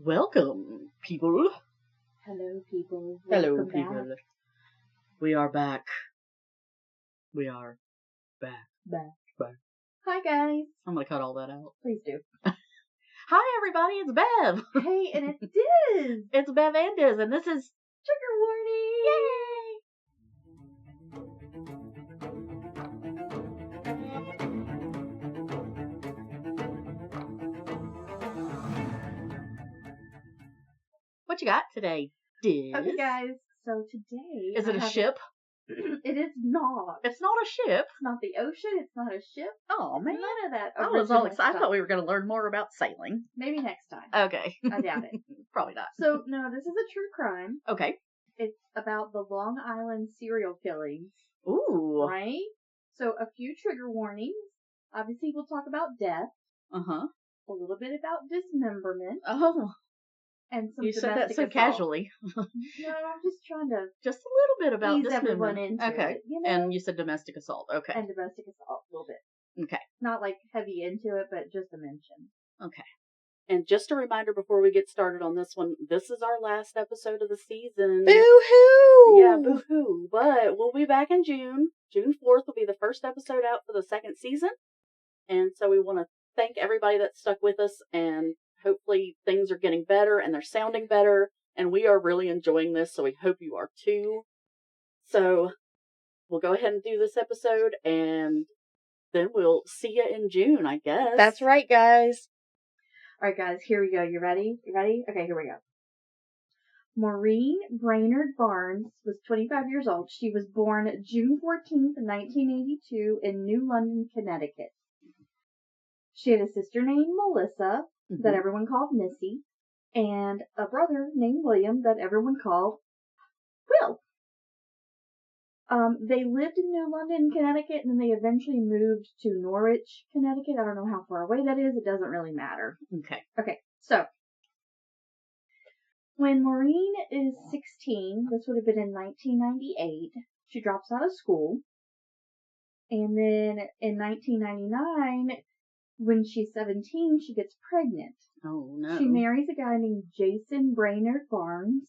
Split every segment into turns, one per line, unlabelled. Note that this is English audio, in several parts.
Welcome, people.
Hello, people.
Hello,
Welcome
people.
Back.
We are back. We are back.
Back. Hi, guys.
I'm going to cut all that out.
Please do.
Hi, everybody. It's Bev.
Hey, and it's Diz.
It's Bev and Diz, and this is
Trigger warning.
Yay! What you got today, Diz?
Okay, guys. So today...
Is it a ship?
It is not.
It's not a ship.
It's not the ocean. It's not a ship.
Oh, man.
None of that.
I was all
original
excited. I
stuff.
thought we were going to learn more about sailing.
Maybe next time.
Okay.
I doubt it.
Probably not.
So, no, this is a true crime.
Okay.
It's about the Long Island serial killings.
Ooh.
Right? So, a few trigger warnings. Obviously, we'll talk about death.
Uh-huh.
A little bit about dismemberment.
Oh.
And some
You said that so
assault.
casually.
No, I'm just trying to
Just a little bit about
ease everyone into
okay.
it, you know?
And you said domestic assault. Okay.
And domestic assault a little bit.
Okay.
Not like heavy into it, but just a mention.
Okay. And just a reminder before we get started on this one, this is our last episode of the season.
Boo-hoo!
Yeah, boo-hoo. But we'll be back in June. June 4th will be the first episode out for the second season. And so we want to thank everybody that stuck with us, and hopefully things are getting better and they're sounding better, and we are really enjoying this, so we hope you are too. So we'll go ahead and do this episode, and then we'll see you in June, I guess.
That's right, guys. All right, guys, here we go. You ready? You ready? Okay, here we go. Maureen Brainerd Barnes was 25 years old. She was born June 14th, 1982 in New London, Connecticut. She had a sister named Melissa, that everyone called Missy, and a brother named William that everyone called Will. They lived in New London, Connecticut, and then they eventually moved to Norwich, Connecticut. I don't know how far away that is. It doesn't really matter. Okay, so when Maureen is 16, this would have been in 1998, she drops out of school. And then in 1999, when she's 17, she gets pregnant.
Oh, no.
She marries a guy named Jason Brainerd Barnes.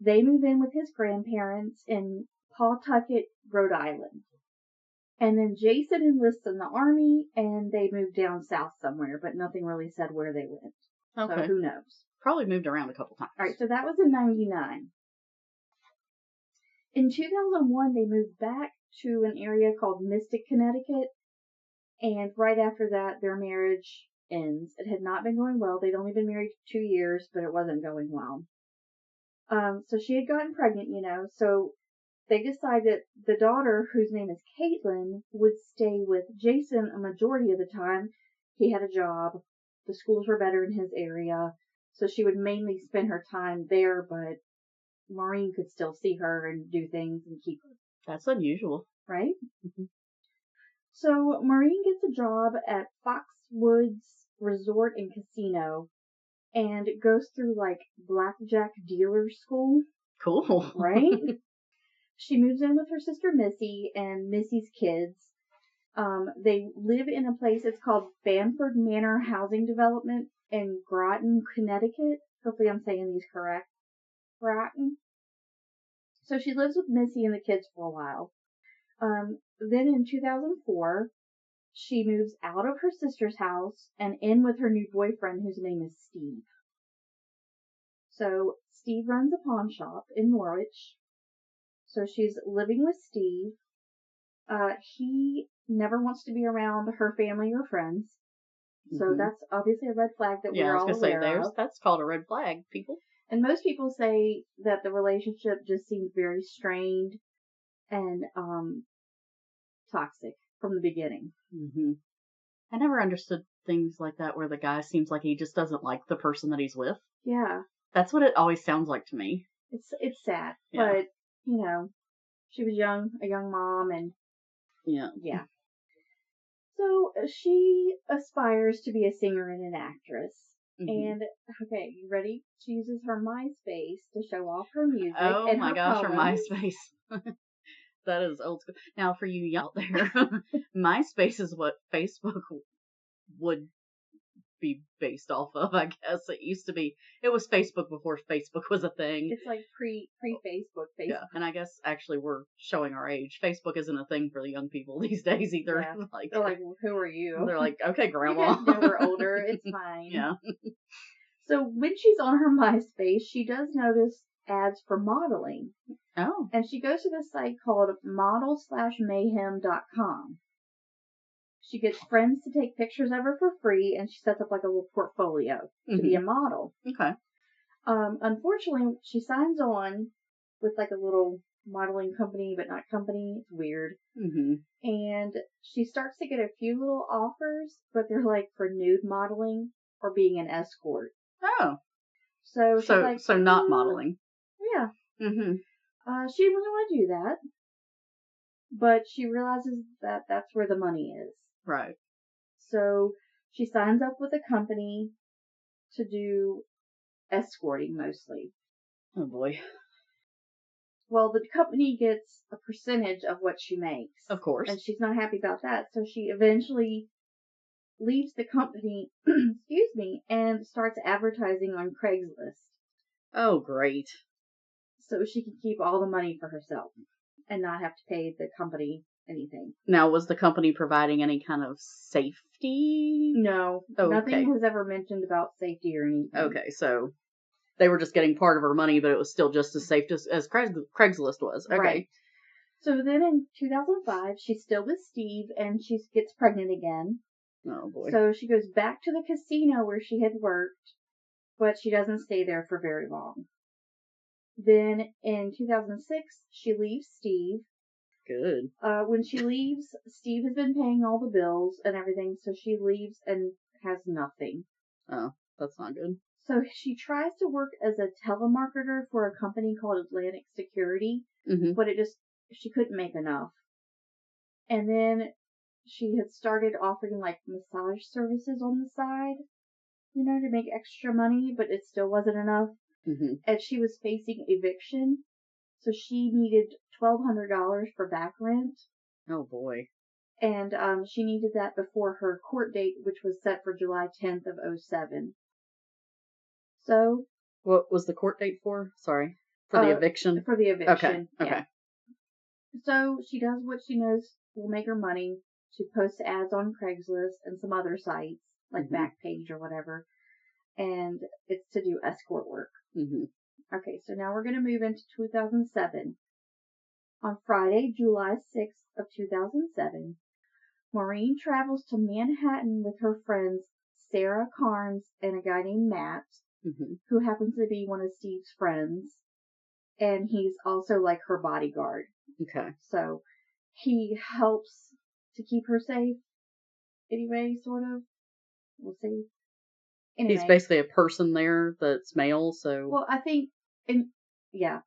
They move in with his grandparents in Pawtucket, Rhode Island. And then Jason enlists in the army, and they move down south somewhere, but nothing really said where they went.
Okay.
So who knows?
Probably moved around a couple times.
All right, so that was in 99. In 2001, they moved back to an area called Mystic, Connecticut. And right after that, their marriage ends. It had not been going well. They'd only been married 2 years, but it wasn't going well. So she had gotten pregnant, so they decided the daughter, whose name is Caitlin, would stay with Jason a majority of the time. He had a job. The schools were better in his area. So she would mainly spend her time there, but Maureen could still see her and do things and keep her.
That's unusual.
Right?
Mm-hmm.
So Maureen gets a job at Foxwoods Resort and Casino and goes through like blackjack dealer school.
Cool.
Right? She moves in with her sister Missy and Missy's kids. They live in a place, it's called Bamford Manor Housing Development in Groton, Connecticut. Hopefully I'm saying these correct. Groton. So she lives with Missy and the kids for a while. Then in 2004, she moves out of her sister's house and in with her new boyfriend, whose name is Steve. So Steve runs a pawn shop in Norwich. So she's living with Steve. He never wants to be around her family or friends. So that's obviously a red flag that we're all aware of.
That's called a red flag, people.
And most people say that the relationship just seems very strained and toxic from the beginning.
Mm-hmm. I never understood things like that where the guy seems like he just doesn't like the person that he's with.
Yeah.
That's what it always sounds like to me.
It's sad.
Yeah.
But, she was a young mom, and yeah. So she aspires to be a singer and an actress. Mm-hmm. And, okay, you ready? She uses her MySpace to show off her music.
Oh
and
my gosh, her
poems.
MySpace. That is old school. Now, for you out there, MySpace is what Facebook would be based off of, I guess. It was Facebook before Facebook was a thing.
It's like pre-Facebook.
Yeah, and I guess actually we're showing our age. Facebook isn't a thing for the young people these days either.
Yeah. They're like, well, who are you?
They're like, okay,
You
grandma.
guys know we're older. It's fine.
Yeah.
So when she's on her MySpace, she does notice ads for modeling.
Oh.
And she goes to this site called model/mayhem.com. She gets friends to take pictures of her for free, and she sets up like a little portfolio to be a model.
Okay.
Unfortunately, she signs on with like a little modeling company, but not company. It's weird. And she starts to get a few little offers, but they're like for nude modeling or being an escort.
Oh.
So she's like,
so not modeling.
Yeah. She didn't really want to do that, but she realizes that that's where the money is.
Right.
So she signs up with a company to do escorting mostly.
Oh boy.
Well, the company gets a percentage of what she makes.
Of course.
And she's not happy about that. So she eventually leaves the company, excuse me, and starts advertising on Craigslist.
Oh, great.
So she can keep all the money for herself and not have to pay the company anything.
Now, was the company providing any kind of safety?
No.
Oh,
nothing was ever mentioned about safety or anything.
Okay, so they were just getting part of her money, but it was still just as safe as Craigslist was. Okay.
Right. So then in 2005, she's still with Steve, and she gets pregnant again.
Oh, boy.
So she goes back to the casino where she had worked, but she doesn't stay there for very long. Then in 2006, she leaves Steve.
Good.
When she leaves, Steve has been paying all the bills and everything, so she leaves and has nothing.
Oh, that's not good.
So she tries to work as a telemarketer for a company called Atlantic Security, but she couldn't make enough. And then she had started offering like massage services on the side, to make extra money, but it still wasn't enough. And she was facing eviction, so she needed $1,200 for back rent.
Oh boy.
And she needed that before her court date, which was set for July 10th of 2007. So.
What was the court date for? Sorry. For the eviction?
For the eviction.
Okay.
Yeah. So she does what she knows will make her money. She posts ads on Craigslist and some other sites, like Backpage or whatever. And it's to do escort work. Okay, so now we're going to move into 2007. On Friday, July 6th of 2007, Maureen travels to Manhattan with her friends Sarah Carnes and a guy named Matt, who happens to be one of Steve's friends. And he's also like her bodyguard.
Okay.
So he helps to keep her safe. Anyway, sort of. We'll see. Anyway.
He's basically a person there that's male, so.
Well, I think, yeah,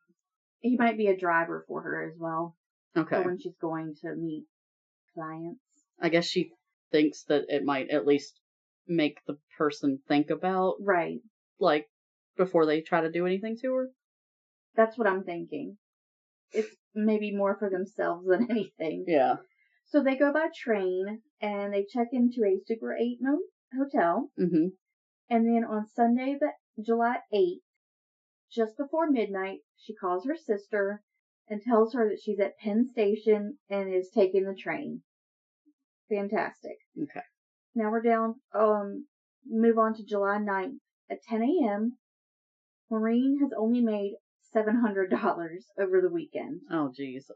he might be a driver for her as well.
Okay.
For when she's going to meet clients.
I guess she thinks that it might at least make the person think about.
Right.
Like, before they try to do anything to her.
That's what I'm thinking. It's maybe more for themselves than anything.
Yeah.
So they go by train, and they check into a Super 8 hotel. And then on Sunday, July 8th, just before midnight, she calls her sister and tells her that she's at Penn Station and is taking the train. Fantastic.
Okay.
Now we're down, move on to July 9th. At 10 a.m., Maureen has only made $700 over the weekend.
Oh, geez.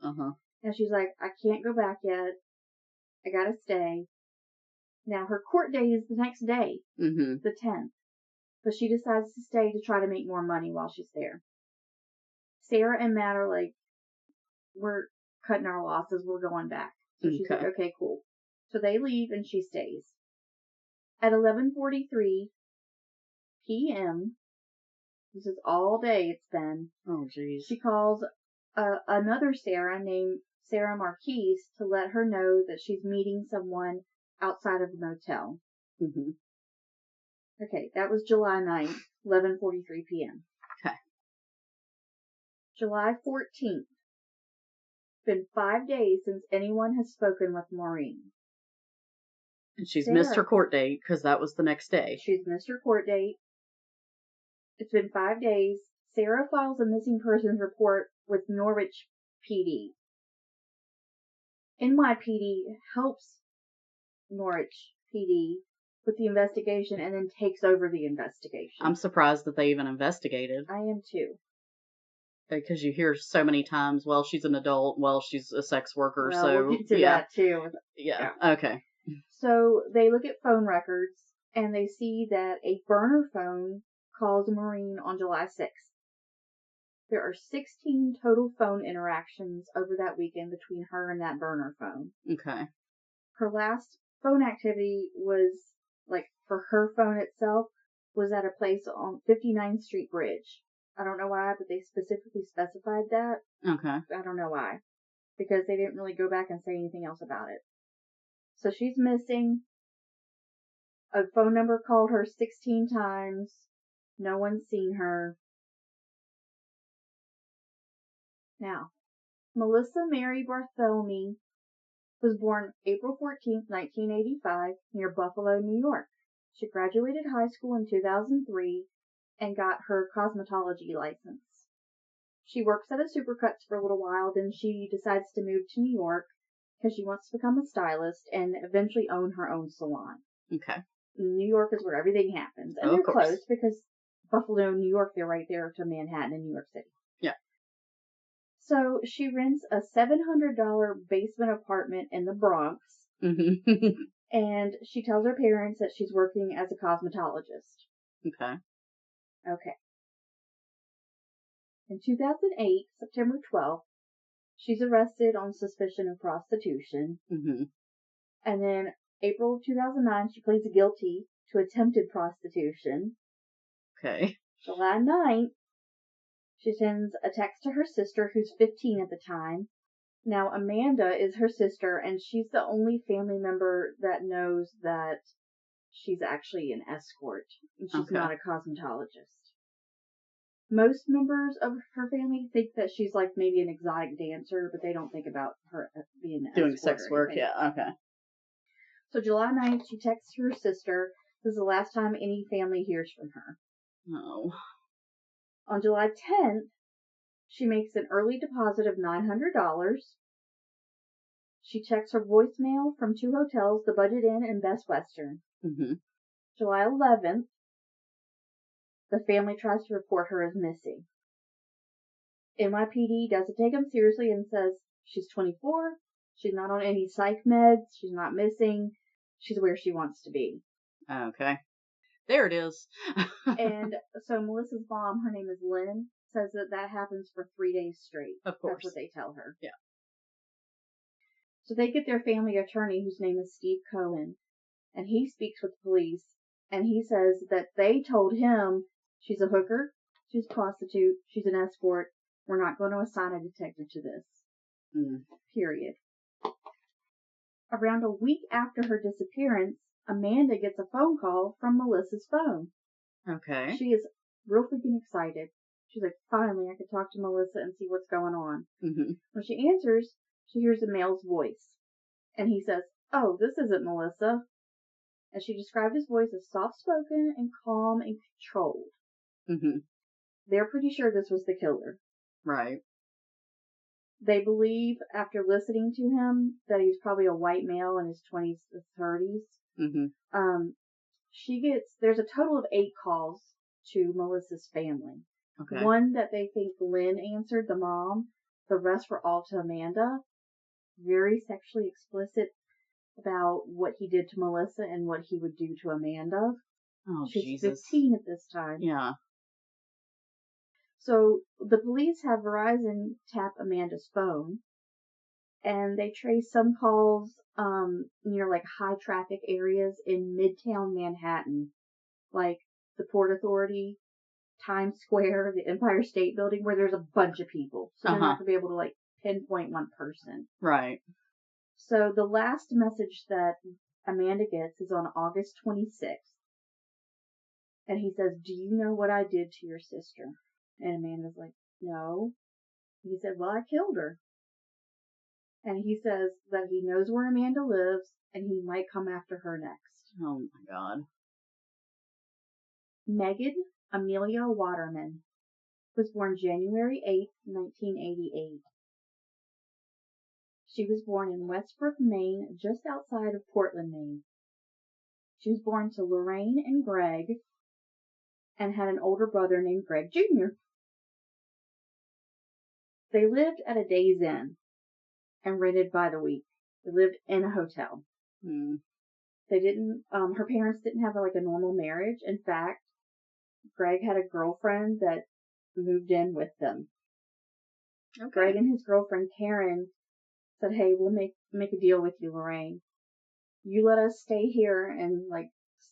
And she's like, I can't go back yet. I gotta stay. Now, her court day is the next day, the 10th. But she decides to stay to try to make more money while she's there. Sarah and Matt are like, we're cutting our losses. We're going back. So she's like, okay, cool. So they leave and she stays. At 11:43 p.m., this is all day it's been.
Oh, geez.
She calls another Sarah named Sarah Marquise to let her know that she's meeting someone outside of the motel. Okay, that was July 9th, 11:43 p.m.
Okay.
July 14th. It's been 5 days since anyone has spoken with Maureen.
And she's missed her
Sarah.
court date because that was the next day.
She's missed her court date. It's been 5 days. Sarah files a missing persons report with Norwich PD. NYPD helps Norwich PD with the investigation and then takes over the investigation.
I'm surprised that they even investigated.
I am too.
Because you hear so many times, well, she's an adult, well, she's a sex worker,
Well,
so
we'll get to
yeah.
that too.
Yeah. Okay.
So they look at phone records and they see that a burner phone calls a Marine on July 6th. There are 16 total phone interactions over that weekend between her and that burner phone.
Okay.
Her last phone activity was, like, for her phone itself, was at a place on 59th Street Bridge. I don't know why, but they specifically specified that.
Okay.
I don't know why. Because they didn't really go back and say anything else about it. So she's missing. A phone number called her 16 times. No one's seen her. Now, Melissa Mary Bartholomew was born April 14th, 1985, near Buffalo, New York. She graduated high school in 2003 and got her cosmetology license. She works at a Supercuts for a little while, then she decides to move to New York because she wants to become a stylist and eventually own her own salon.
Okay.
New York is where everything happens. And they're close because Buffalo, New York, they're right there to Manhattan and New York City.
Yeah.
So she rents a $700 basement apartment in the Bronx.
Mm-hmm.
And she tells her parents that she's working as a cosmetologist.
Okay.
Okay. In 2008, September 12th, she's arrested on suspicion of prostitution.
Mm-hmm.
And then April 2009, she pleads guilty to attempted prostitution.
Okay.
July 9th, she sends a text to her sister, who's 15 at the time. Now, Amanda is her sister, and she's the only family member that knows that she's actually an escort, and she's not a cosmetologist. Most members of her family think that she's like maybe an exotic dancer, but they don't think about her being an
doing
escort
sex work. Yeah. Okay.
So July 9th, she texts her sister. This is the last time any family hears from her.
Oh.
On July 10th, she makes an early deposit of $900. She checks her voicemail from 2 hotels, the Budget Inn and Best Western.
Mm-hmm.
July 11th, the family tries to report her as missing. NYPD doesn't take them seriously and says she's 24, she's not on any psych meds, she's not missing, she's where she wants to be.
Okay. There it is.
And so Melissa's mom, her name is Lynn, says that happens for 3 days straight.
Of course.
That's what they tell her.
Yeah.
So they get their family attorney, whose name is Steve Cohen, and he speaks with the police, and he says that they told him she's a hooker, she's a prostitute, she's an escort. We're not going to assign a detective to this. Period. Around a week after her disappearance, Amanda gets a phone call from Melissa's phone.
Okay.
She is real freaking excited. She's like, finally, I can talk to Melissa and see what's going on.
Mm-hmm.
When she answers, she hears a male's voice. And he says, oh, this isn't Melissa. And she described his voice as soft-spoken and calm and controlled.
Mm-hmm.
They're pretty sure this was the killer.
Right.
They believe, after listening to him, that he's probably a white male in his 20s to 30s.
Mm-hmm.
There's a total of 8 calls to Melissa's family.
Okay.
One that they think Lynn answered, the mom. The rest were all to Amanda. Very sexually explicit about what he did to Melissa and what he would do to Amanda.
Oh,
She's
Jesus.
15 at this time.
Yeah.
So the police have Verizon tap Amanda's phone, and they trace some calls near like high traffic areas in Midtown Manhattan, like the Port Authority, Times Square, the Empire State Building, where there's a bunch of people. So they're not going to be able to like pinpoint one person.
Right.
So the last message that Amanda gets is on August 26th. And he says, do you know what I did to your sister? And Amanda's like, no. He said, well, I killed her. And he says that he knows where Amanda lives and he might come after her next.
Oh my God.
Megan Amelia Waterman was born January 8, 1988. She was born in Westbrook, Maine, just outside of Portland, Maine. She was born to Lorraine and Greg and had an older brother named Greg Jr. They lived at a Days Inn and rented by the week. They lived in a hotel. They didn't, her parents didn't have like a normal marriage. In fact, Greg had a girlfriend that moved in with them.
Okay.
Greg and his girlfriend Karen said, "Hey, we'll make a deal with you, Lorraine. You let us stay here," and like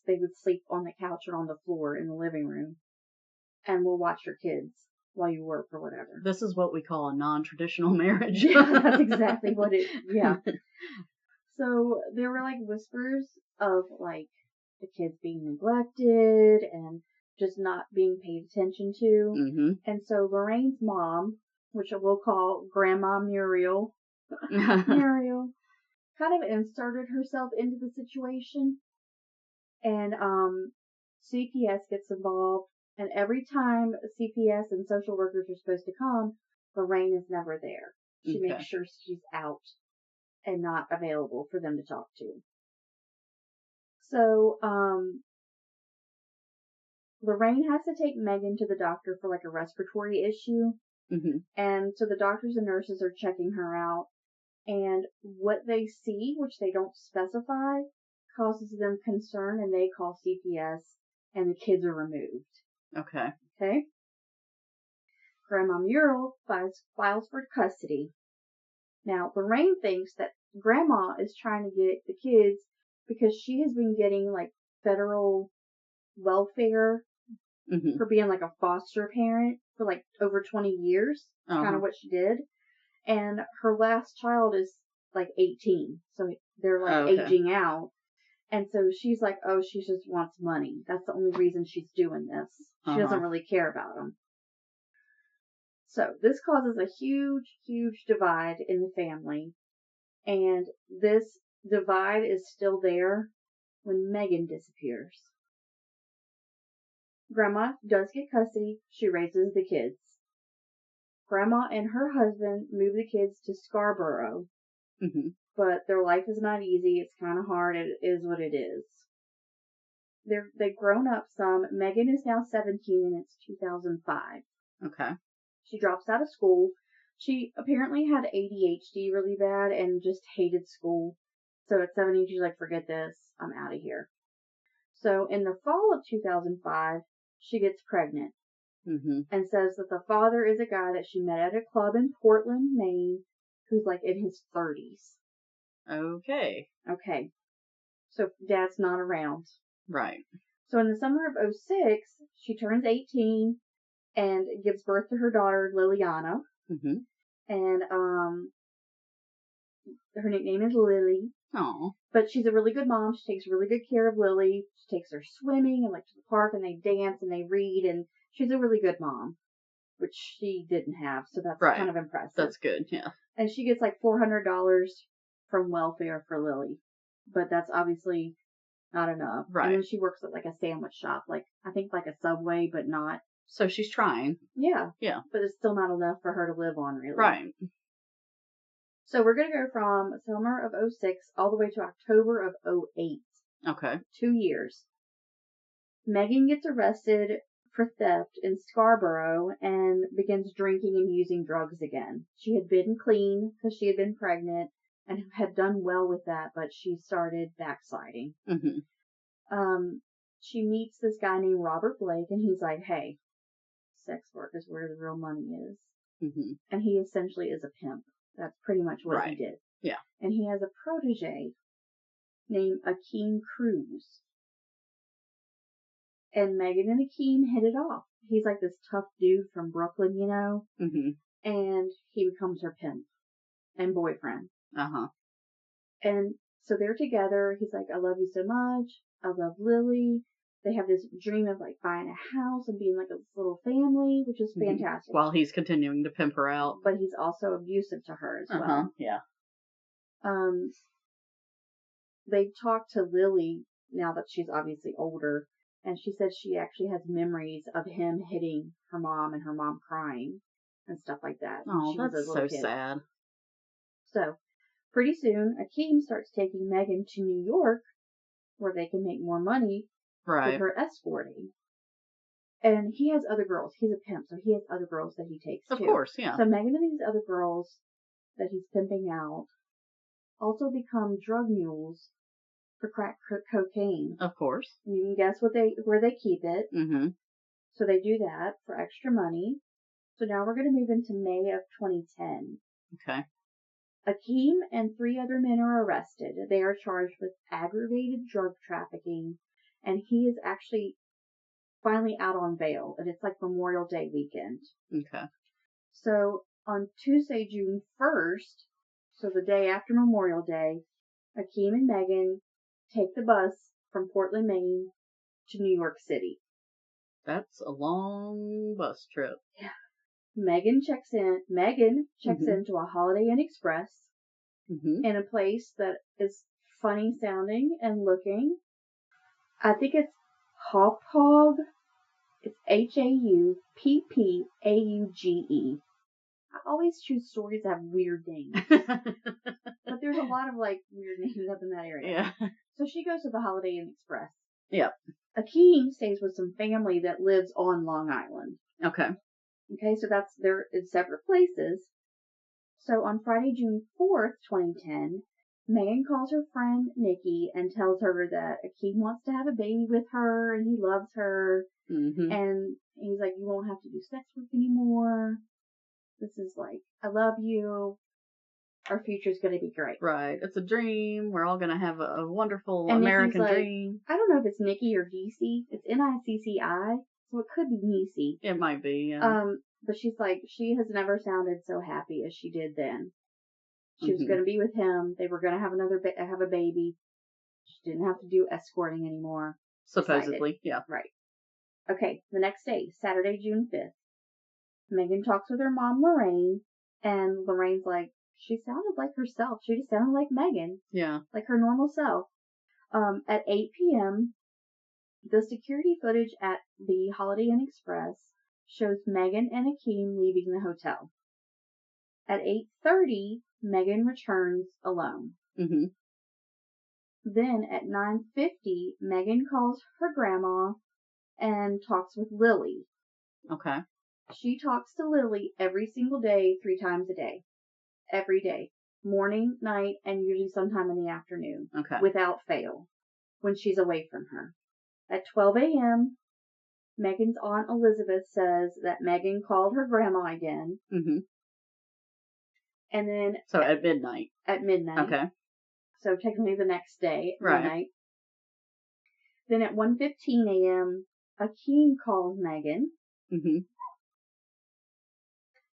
they would sleep on the couch or on the floor in the living room, and we'll watch your kids while you work or whatever.
This is what we call a non-traditional marriage.
Yeah, that's exactly what it. Yeah. So there were like whispers of like the kids being neglected and just not being paid attention to.
Mm-hmm.
And so Lorraine's mom, which we'll call Grandma Muriel, Muriel, kind of inserted herself into the situation. And CPS gets involved. And every time CPS and social workers are supposed to come, Lorraine is never there. She makes sure she's out and not available for them to talk to. So, Lorraine has to take Megan to the doctor for like a respiratory issue.
Mm-hmm.
And so the doctors and nurses are checking her out. And what they see, which they don't specify, causes them concern and they call CPS and the kids are removed.
Okay.
Okay? Grandma Muriel files for custody. Now, Lorraine thinks that Grandma is trying to get the kids because she has been getting like federal welfare for being like a foster parent for like over 20 years. Kind of what she did. And her last child is like 18. So they're like aging out. And so she's like, oh, she just wants money. That's the only reason she's doing this. She doesn't really care about them. So this causes a huge, huge divide in the family. And this divide is still there when Megan disappears. Grandma does get custody. She raises the kids. Grandma and her husband move the kids to Scarborough.
Mm-hmm.
But their life is not easy. It's kind of hard. It is what it is. They've grown up some. Megan is now 17 and it's 2005.
Okay.
She drops out of school. She apparently had ADHD really bad and just hated school. So at 17, she's like, forget this. I'm out of here. So in the fall of 2005, she gets pregnant and says that the father is a guy that she met at a club in Portland, Maine, who's like in his 30s.
Okay.
Okay. So dad's not around.
Right.
So in the summer of 2006, she turns 18 and gives birth to her daughter, Liliana.
Mm-hmm.
And her nickname is Lily.
Oh.
But she's a really good mom. She takes really good care of Lily. She takes her swimming and like to the park and they dance and they read and she's a really good mom, which she didn't have. So that's kind of impressive.
That's good. Yeah.
And she gets like $400 from welfare for Lily, but that's obviously not enough.
Right.
And then she works at like a sandwich shop, like I think like a Subway, but not.
So she's trying.
Yeah.
Yeah.
But it's still not enough for her to live on, really.
Right.
So we're going to go from summer of 2006 all the way to October of 2008.
Okay.
2 years. Megan gets arrested for theft in Scarborough and begins drinking and using drugs again. She had been clean because she had been pregnant and had done well with that, but she started backsliding.
Mm-hmm.
She meets this guy named Robert Blake and he's like, hey, sex work is where the real money is.
Mm-hmm.
And he essentially is a pimp. That's pretty much what he did.
Yeah.
And he has a protege named Akeem Cruz. And Megan and Akeem hit it off. He's like this tough dude from Brooklyn, you know?
Mm-hmm.
And he becomes her pimp and boyfriend.
Uh-huh.
And so they're together. He's like, I love you so much. I love Lily. They have this dream of like buying a house and being like a little family, which is fantastic.
While he's continuing to pimp her out.
But he's also abusive to her as well.
Yeah.
They talked to Lily now that she's obviously older, and she said she actually has memories of him hitting her mom and her mom crying and stuff like that when
Oh,
she was a
that's
little
so
kid.
sad.
So, pretty soon, Akeem starts taking Megan to New York where they can make more money with
Right.
her escorting. And he has other girls. He's a pimp, so he has other girls that he takes too.
Of course, yeah.
So Megan and these other girls that he's pimping out also become drug mules for crack cocaine.
Of course.
And you can guess where they keep it.
Mm-hmm.
So they do that for extra money. So now we're going to move into May of 2010.
Okay.
Akeem and 3 other men are arrested. They are charged with aggravated drug trafficking, and he is actually finally out on bail, and it's like Memorial Day weekend.
Okay.
So on Tuesday, June 1st, so the day after Memorial Day, Akeem and Megan take the bus from Portland, Maine to New York City.
That's a long bus trip.
Yeah. Megan checks into a Holiday Inn Express in a place that is funny sounding and looking. I think it's Hauppauge. It's Hauppauge. I always choose stories that have weird names. But there's a lot of weird names up in that area.
Yeah.
So she goes to the Holiday Inn Express.
Yep.
Akeem stays with some family that lives on Long Island.
Okay.
Okay, so they're in separate places. So on Friday, June 4th, 2010, Megan calls her friend Nikki and tells her that Akeem wants to have a baby with her and he loves her.
Mm-hmm.
And he's like, you won't have to do sex work anymore. This is I love you. Our future's going to be great.
Right. It's a dream. We're all going to have a wonderful
and
American
Nikki's
dream.
I don't know if it's Nikki or Niecy. It's Nicci, so it could be Niecy.
It might be, yeah.
But she's like, she has never sounded so happy as she did then. She was going to be with him. They were going to have have a baby. She didn't have to do escorting anymore.
Supposedly,
Decided.
yeah.
Right. Okay, the next day, Saturday, June 5th, Megan talks with her mom, Lorraine, and Lorraine's like, she sounded like herself. She just sounded like Megan.
Yeah.
Like her normal self. At 8 p.m., the security footage at the Holiday Inn Express shows Megan and Akeem leaving the hotel. At 8:30, Megan returns alone.
Mm-hmm.
Then at 9:50, Megan calls her grandma and talks with Lily.
Okay.
She talks to Lily every single day, 3 times a day. Every day. Morning, night, and usually sometime in the afternoon.
Okay.
Without fail. When she's away from her. At 12 a.m., Megan's Aunt Elizabeth says that Megan called her grandma again.
Mm-hmm.
And then...
So at midnight.
At midnight.
Okay.
So technically the next day at
right.
midnight. Then at 1:15 a.m., Akeem calls Megan.
Mm-hmm.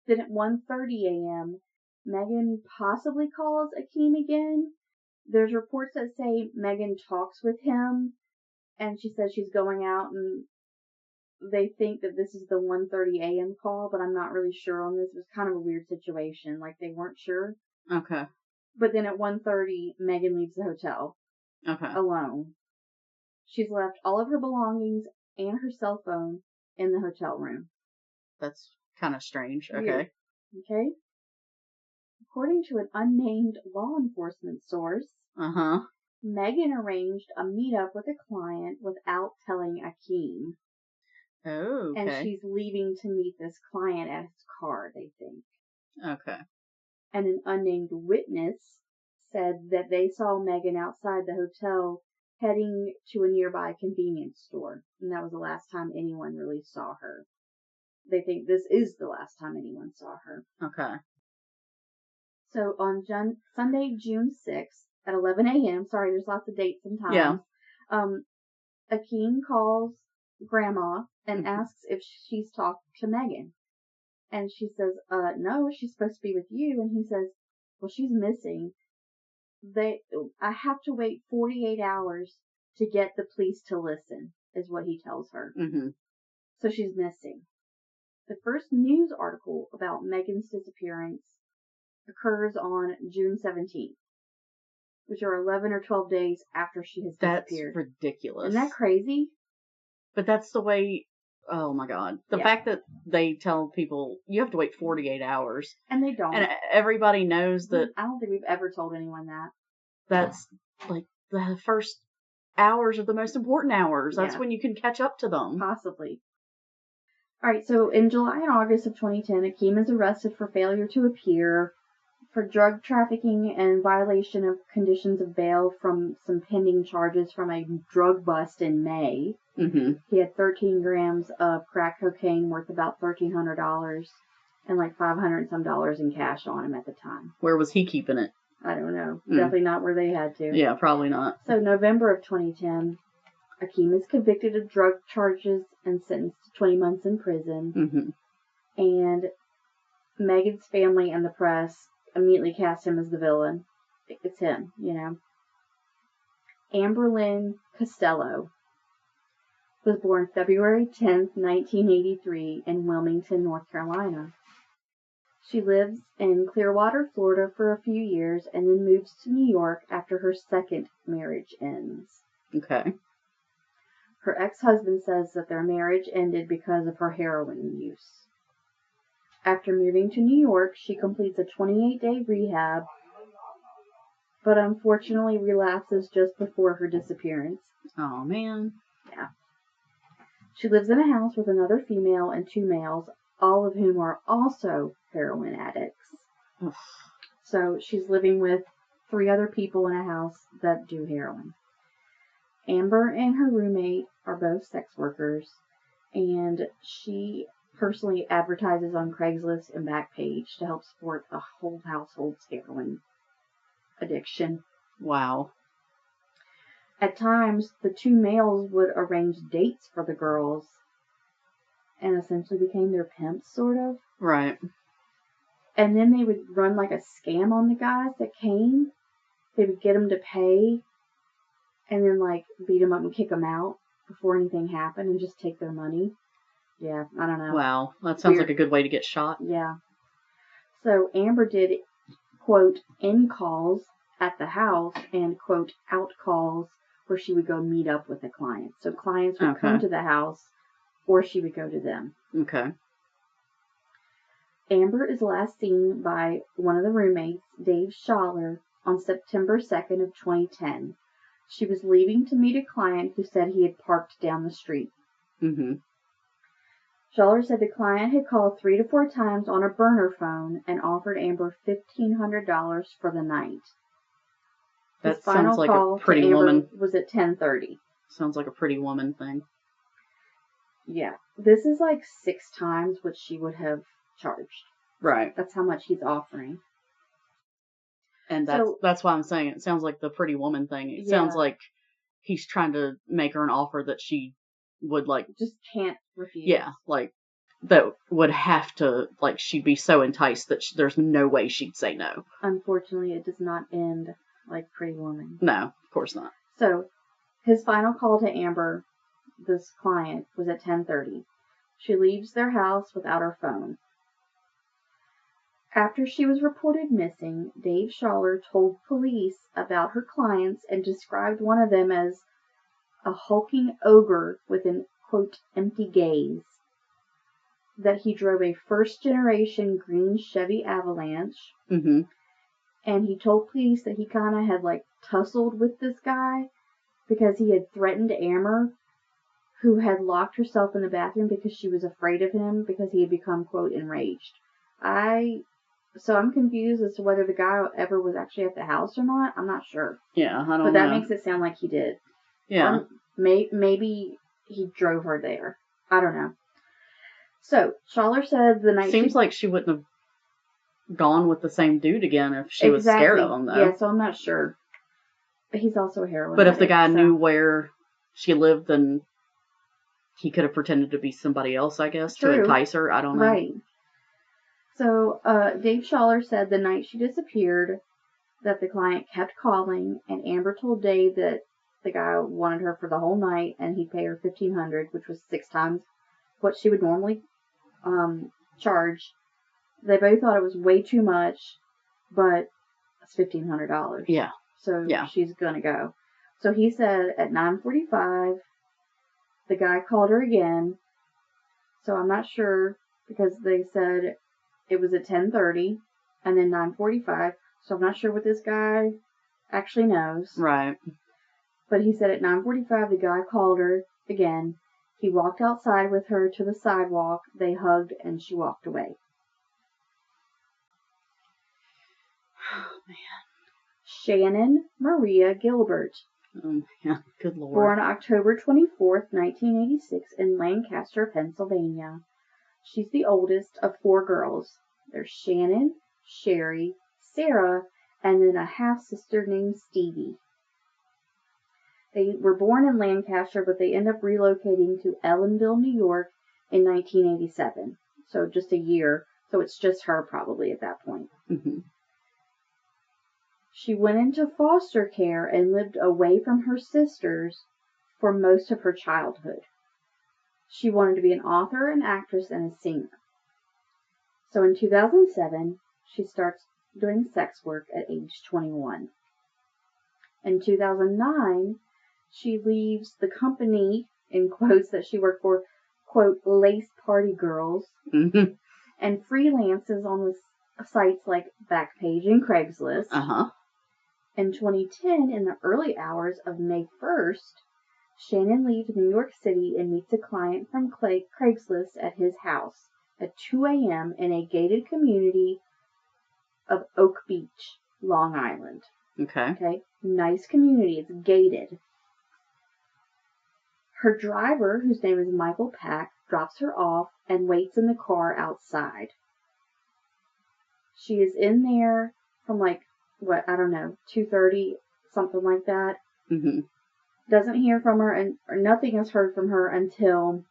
Then at 1:30 a.m., Megan possibly calls Akeem again. There's reports that say Megan talks with him, and she says she's going out, and they think that this is the 1:30 a.m. call, but I'm not really sure on this. It was kind of a weird situation. They weren't sure.
Okay.
But then at 1:30, Megan leaves the hotel.
Okay.
Alone. She's left all of her belongings and her cell phone in the hotel room.
That's kind of strange. Okay.
Weird. Okay? According to an unnamed law enforcement source, Megan arranged a meetup with a client without telling Akeem.
Oh, okay.
And she's leaving to meet this client at his car, they think.
Okay.
And an unnamed witness said that they saw Megan outside the hotel heading to a nearby convenience store. And that was the last time anyone really saw her. They think this is the last time anyone saw her.
Okay.
So on Sunday, June 6th at 11 a.m., sorry, there's lots of dates and times. Yeah. Akeem calls Grandma and asks if she's talked to Megan. And she says, no, she's supposed to be with you. And he says, well, she's missing. I have to wait 48 hours to get the police to listen, is what he tells her.
Mm-hmm.
So she's missing. The first news article about Megan's disappearance occurs on June 17th. which are 11 or 12 days after she has disappeared.
That's ridiculous.
Isn't that crazy?
But that's the way. Oh my God. The fact that they tell people you have to wait 48 hours.
And they don't.
And everybody knows that.
I don't think we've ever told anyone that.
That's like the first hours are the most important hours. That's when you can catch up to them.
Possibly. Alright, so in July and August of 2010, Akeem is arrested for failure to appear, for drug trafficking and violation of conditions of bail from some pending charges from a drug bust in May.
Mm-hmm.
He had 13 grams of crack cocaine worth about $1,300 and like $500 and some in cash on him at the time.
Where was he keeping it?
I don't know. Definitely not where they had to.
Yeah, probably not.
So November of 2010, Akeem is convicted of drug charges and sentenced to 20 months in prison.
Mm-hmm.
And Megan's family and the press immediately cast him as the villain. It's him, you know. Amber Lynn Costello was born February 10th, 1983 in Wilmington, North Carolina. She lives in Clearwater, Florida for a few years and then moves to New York after her second marriage ends.
Okay.
Her ex-husband says that their marriage ended because of her heroin use. After moving to New York, she completes a 28-day rehab, but unfortunately relapses just before her disappearance.
Oh, man.
Yeah. She lives in a house with another female and 2 males, all of whom are also heroin addicts.
Ugh.
So she's living with 3 other people in a house that do heroin. Amber and her roommate are both sex workers, and she personally advertises on Craigslist and Backpage to help support the whole household's heroin addiction.
Wow.
At times, the 2 males would arrange dates for the girls and essentially became their pimps, sort of.
Right.
And then they would run like a scam on the guys that came. They would get them to pay and then like beat them up and kick them out before anything happened and just take their money. Yeah, I don't know.
Wow, that sounds like a good way to get shot.
Yeah. So Amber did, quote, in calls at the house and, quote, out calls where she would go meet up with a client. So clients would come to the house or she would go to them.
Okay.
Amber is last seen by one of the roommates, Dave Schaller, on September 2nd of 2010. She was leaving to meet a client who said he had parked down the street.
Mm-hmm.
Schaller said the client had called 3 to 4 times on a burner phone and offered Amber $1,500 for the night.
That sounds like a Pretty Woman.
Was at 10:30.
Sounds like a Pretty Woman thing.
Yeah. This is like 6 times what she would have charged.
Right.
That's how much he's offering.
And that's why I'm saying it sounds like the Pretty Woman thing. It sounds like he's trying to make her an offer that she would like.
Just can't refuse.
Yeah, like that would have to, like, she'd be so enticed that there's no way she'd say no.
Unfortunately, it does not end like Pretty Woman.
No, of course not.
So, his final call to Amber, this client, was at 10:30. She leaves their house without her phone. After she was reported missing, Dave Schaller told police about her clients and described one of them as a hulking ogre with an, quote, empty gaze. That he drove a first-generation green Chevy Avalanche.
Mm-hmm.
And he told police that he kind of had, like, tussled with this guy because he had threatened Amber, who had locked herself in the bathroom because she was afraid of him because he had become, quote, enraged. So I'm confused as to whether the guy ever was actually at the house or not. I'm not sure.
Yeah, I don't know.
But that makes it sound like he did.
Yeah.
Or maybe he drove her there. I don't know. So, Schaller said the night
Seems like she wouldn't have gone with the same dude again if she was scared of him, though.
Yeah, so I'm not sure. But he's also a heroin
But
addict,
if the guy knew where she lived, then he could have pretended to be somebody else, I guess, to entice her. I don't know.
Right. So, Dave Schaller said the night she disappeared that the client kept calling, and Amber told Dave that the guy wanted her for the whole night, and he'd pay her $1,500, which was 6 times what she would normally charge. They both thought it was way too much, but it's $1,500.
Yeah.
So she's gonna go. So he said at 9:45, the guy called her again. So I'm not sure because they said it was at 10:30 and then 9:45. So I'm not sure what this guy actually knows.
Right.
But he said at 9:45 the guy called her again. He walked outside with her to the sidewalk. They hugged and she walked away.
Oh, man.
Shannon Maria Gilbert.
Oh, yeah. Good Lord.
Born October 24th, 1986 in Lancaster, Pennsylvania. She's the oldest of 4 girls. There's Shannon, Sherry, Sarah, and then a half-sister named Stevie. They were born in Lancaster, but they end up relocating to Ellenville, New York in 1987. So just a year. So it's just her probably at that point.
Mm-hmm.
She went into foster care and lived away from her sisters for most of her childhood. She wanted to be an author, an actress, and a singer. So in 2007, she starts doing sex work at age 21. In 2009, she leaves the company, in quotes, that she worked for, quote, Lace Party Girls,
mm-hmm.
and freelances on the sites like Backpage and Craigslist.
Uh-huh.
In 2010, in the early hours of May 1st, Shannon leaves New York City and meets a client from Craigslist at his house at 2 a.m. in a gated community of Oak Beach, Long Island. Okay? Nice community. It's gated. Her driver, whose name is Michael Pack, drops her off and waits in the car outside. She is in there from 2:30, something like that.
Mm-hmm.
Doesn't hear from her, or nothing is heard from her until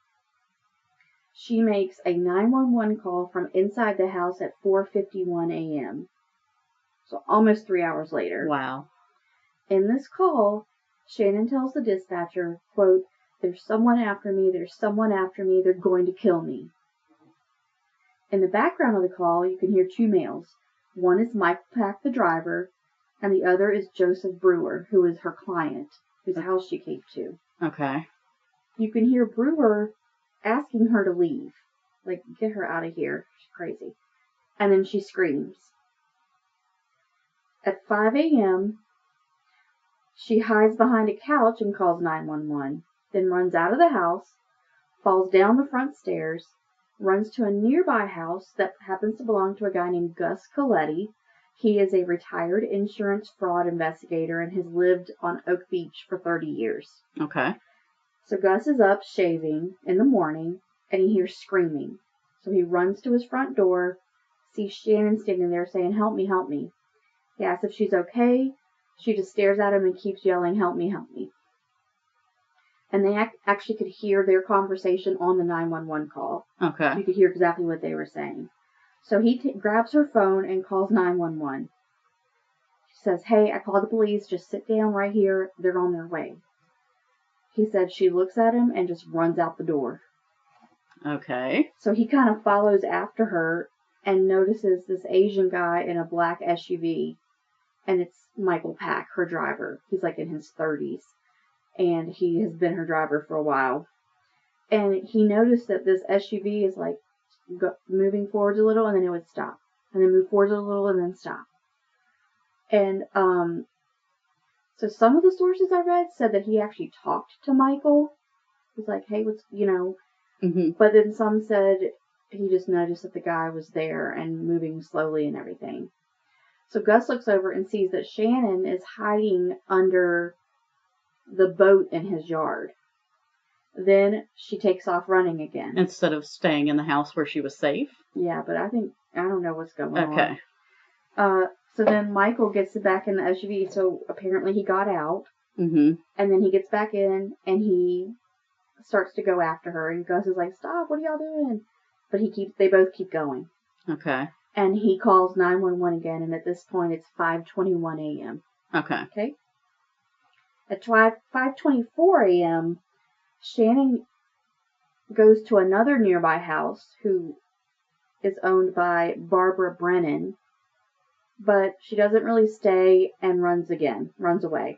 she makes a 911 call from inside the house at 4:51 a.m. So almost 3 hours later.
Wow.
In this call, Shannon tells the dispatcher, quote, "There's someone after me, they're going to kill me." In the background of the call, you can hear 2 males. One is Michael Pack, the driver, and the other is Joseph Brewer, who is her client, whose house she came to.
Okay.
You can hear Brewer asking her to leave. Like, get her out of here. She's crazy. And then she screams. At 5 a.m., she hides behind a couch and calls 911, then runs out of the house, falls down the front stairs, runs to a nearby house that happens to belong to a guy named Gus Coletti. He is a retired insurance fraud investigator and has lived on Oak Beach for 30 years.
Okay.
So Gus is up shaving in the morning, and he hears screaming. So he runs to his front door, sees Shannon standing there saying, "Help me, help me." He asks if she's okay. She just stares at him and keeps yelling, "Help me, help me." And they actually could hear their conversation on the 911 call.
Okay.
So you could hear exactly what they were saying. So he grabs her phone and calls 911. She says, "Hey, I called the police. Just sit down right here. They're on their way." He said she looks at him and just runs out the door.
Okay.
So he kind of follows after her and notices this Asian guy in a black SUV. And it's Michael Pack, her driver. He's like in his 30s. And he has been her driver for a while. And he noticed that this SUV is like moving forwards a little and then it would stop. And then move forwards a little and then stop. And so some of the sources I read said that he actually talked to Michael. He's like, "Hey, what's,
Mm-hmm.
But then some said he just noticed that the guy was there and moving slowly and everything. So Gus looks over and sees that Shannon is hiding under the boat in his yard. Then she takes off running again.
Instead of staying in the house where she was safe?
Yeah, but I don't know what's going on.
Okay.
So then Michael gets back in the SUV, so apparently he got out.
Mm-hmm.
And then he gets back in and he starts to go after her. And Gus is like, "Stop, what are y'all doing?" But they both keep going.
Okay.
And he calls 911 again, and at this point it's 5:21 a.m.
Okay.
At 5:24 a.m., Shannon goes to another nearby house who is owned by Barbara Brennan. but she doesn't really stay and runs away.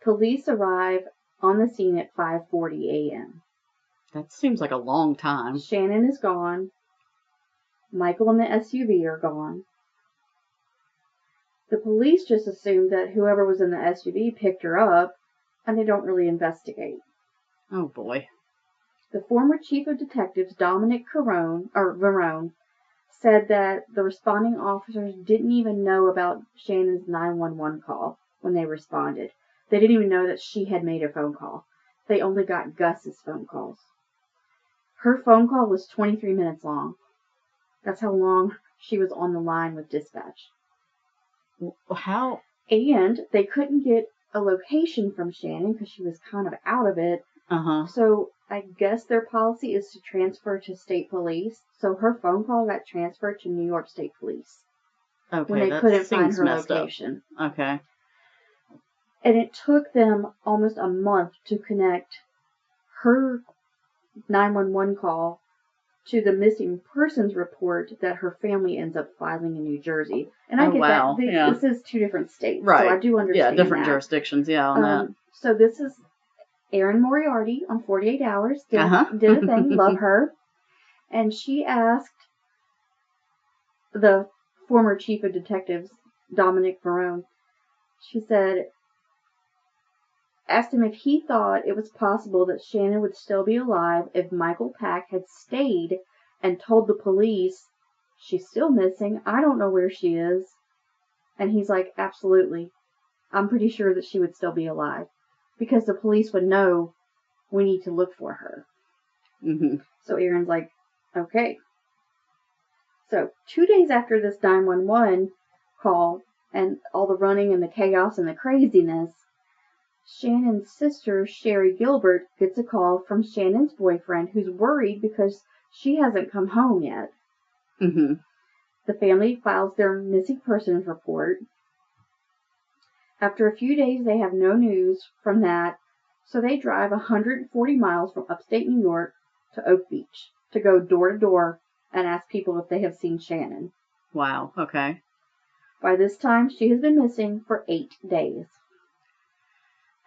Police arrive on the scene at 5:40 a.m.
That seems like a long time.
Shannon is gone. Michael and the SUV are gone. The police just assumed that whoever was in the SUV picked her up, and they don't really investigate.
Oh boy.
The former chief of detectives, Dominic Varone, said that the responding officers didn't even know about Shannon's 911 call when they responded. They didn't even know that she had made a phone call. They only got Gus's phone calls. Her phone call was 23 minutes long. That's how long she was on the line with dispatch.
How?
And they couldn't get a location from Shannon because she was kind of out of it.
Uh-huh.
So I guess their policy is to transfer to state police. So her phone call got transferred to New York State Police.
Okay,
when they couldn't find her location.
Okay.
And it took them almost a month to connect her 911 call to the missing persons report that her family ends up filing in New Jersey. And I get that. This is 2 different states.
Right.
So I do understand
different jurisdictions, on that.
So this is Erin Moriarty on 48 Hours. Did a thing. Love her. And she asked the former chief of detectives, Dominic Varone, she asked him if he thought it was possible that Shannon would still be alive if Michael Pack had stayed and told the police, she's still missing, I don't know where she is. And he's like, absolutely. I'm pretty sure that she would still be alive. Because the police would know we need to look for her.
Mm-hmm.
So Erin's like, okay. So 2 days after this 911 call and all the running and the chaos and the craziness, Shannon's sister, Sherry Gilbert, gets a call from Shannon's boyfriend who's worried because she hasn't come home yet.
Mm-hmm.
The family files their missing persons report. After a few days, they have no news from that, so they drive 140 miles from upstate New York to Oak Beach to go door to door and ask people if they have seen Shannon.
Wow, okay.
By this time, she has been missing for 8 days.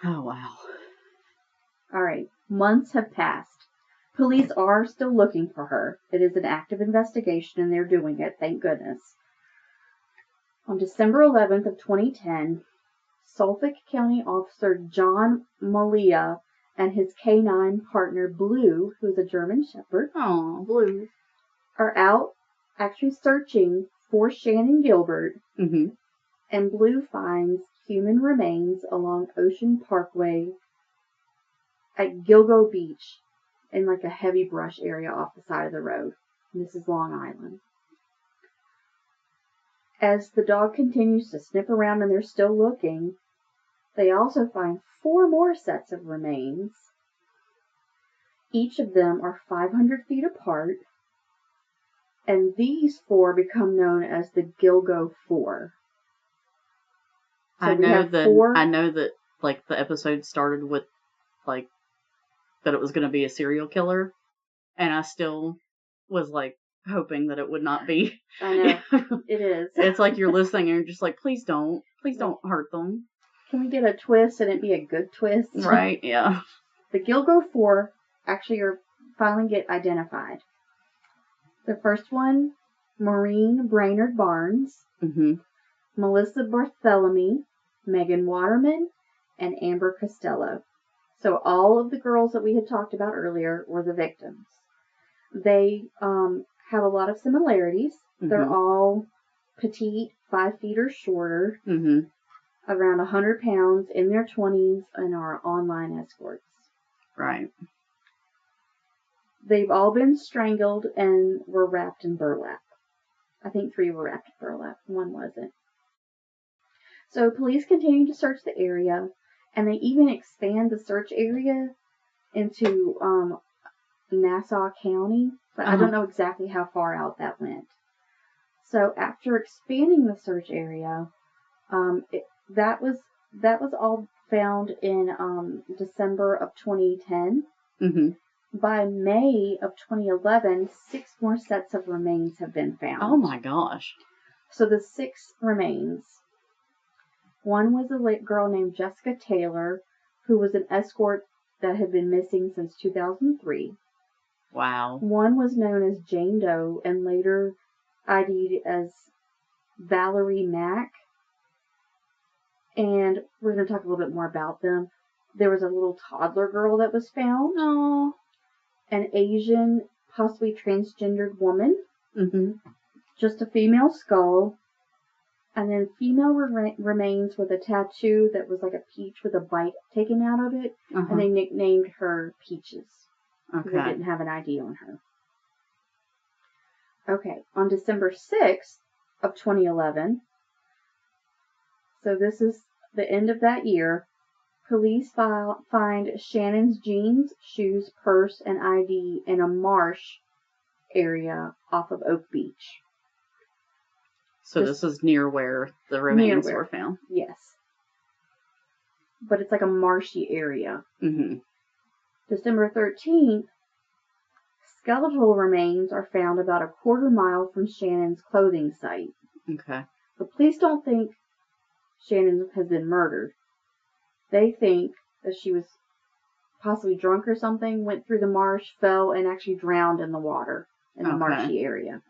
Oh, wow.
All right, months have passed. Police are still looking for her. It is an active investigation, and they're doing it, thank goodness. On December 11th of 2010, Suffolk County Officer John Malia and his canine partner Blue, who's a German Shepherd,
Blue,
are out actually searching for Shannon Gilbert,
mm-hmm.
and Blue finds human remains along Ocean Parkway at Gilgo Beach in like a heavy brush area off the side of the road. And this is Long Island. As the dog continues to sniff around and they're still looking, they also find 4 more sets of remains. Each of them are 500 feet apart, and these 4 become known as the Gilgo 4. So
I know that like the episode started with like that it was going to be a serial killer, and I still was like hoping that it would not be.
I know. It is.
It's like you're listening and you're just like, please don't hurt them.
Can we get a twist and it be a good twist?
Right, yeah.
The Gilgo 4 actually finally get identified. The first one, Maureen Brainerd Barnes,
mm-hmm.
Melissa Barthélemy, Megan Waterman, and Amber Costello. So all of the girls that we had talked about earlier were the victims. They have a lot of similarities. Mm-hmm. They're all petite, 5 feet or shorter,
mm-hmm.
around 100 pounds, in their 20s, and are online escorts.
Right.
They've all been strangled and were wrapped in burlap. I think 3 were wrapped in burlap. 1 wasn't. So police continue to search the area, and they even expand the search area into Nassau County, but I don't know exactly how far out that went. So after expanding the search area, that was all found in December of 2010.
Mm-hmm.
By May of 2011, 6 more sets of remains have been found.
Oh my gosh.
So the 6 remains. One was a girl named Jessica Taylor, who was an escort that had been missing since 2003.
Wow.
One was known as Jane Doe and later ID'd as Valerie Mack. And we're going to talk a little bit more about them. There was a little toddler girl that was found.
Oh.
An Asian, possibly transgendered woman.
Mm-hmm.
Just a female skull. And then female remains with a tattoo that was like a peach with a bite taken out of it.
Uh-huh.
And they nicknamed her Peaches.
Okay.
They didn't have an ID on her. Okay, on December 6th of 2011, so this is the end of that year, police find Shannon's jeans, shoes, purse, and ID in a marsh area off of Oak Beach.
So this is near where the remains were found?
Yes. But it's like a marshy area.
Mm-hmm.
December 13th, skeletal remains are found about a quarter mile from Shannon's clothing site.
Okay.
The police don't think Shannon has been murdered. They think that she was possibly drunk or something, went through the marsh, fell, and actually drowned in the water in the marshy area.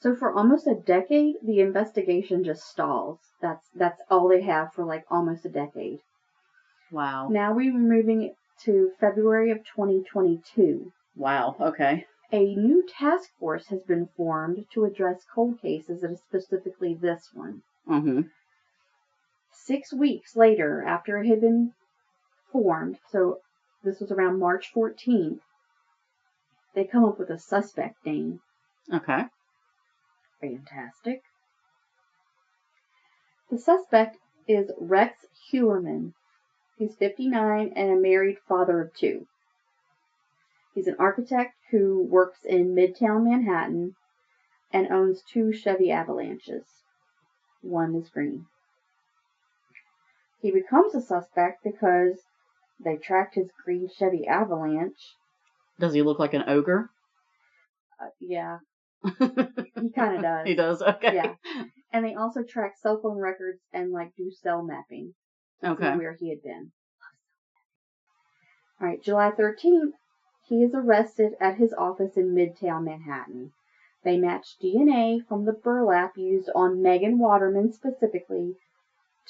So for almost a decade, the investigation just stalls. That's all they have for like almost a decade.
Wow.
Now we're moving to February of 2022.
Wow, okay.
A new task force has been formed to address cold cases, and specifically this one.
Mm-hmm.
6 weeks later, after it had been formed, so this was around March 14th, they come up with a suspect name.
Okay.
Fantastic. The suspect is Rex Heuermann. He's 59 and a married father of 2. He's an architect who works in Midtown Manhattan and owns 2 Chevy Avalanches. One is green. He becomes a suspect because they tracked his green Chevy Avalanche.
Does he look like an ogre?
Yeah. He kind of does.
He does? Okay.
Yeah. And they also track cell phone records and like do cell mapping to see where he had been. Alright, July 13th, he is arrested at his office in Midtown Manhattan. They matched DNA from the burlap used on Megan Waterman specifically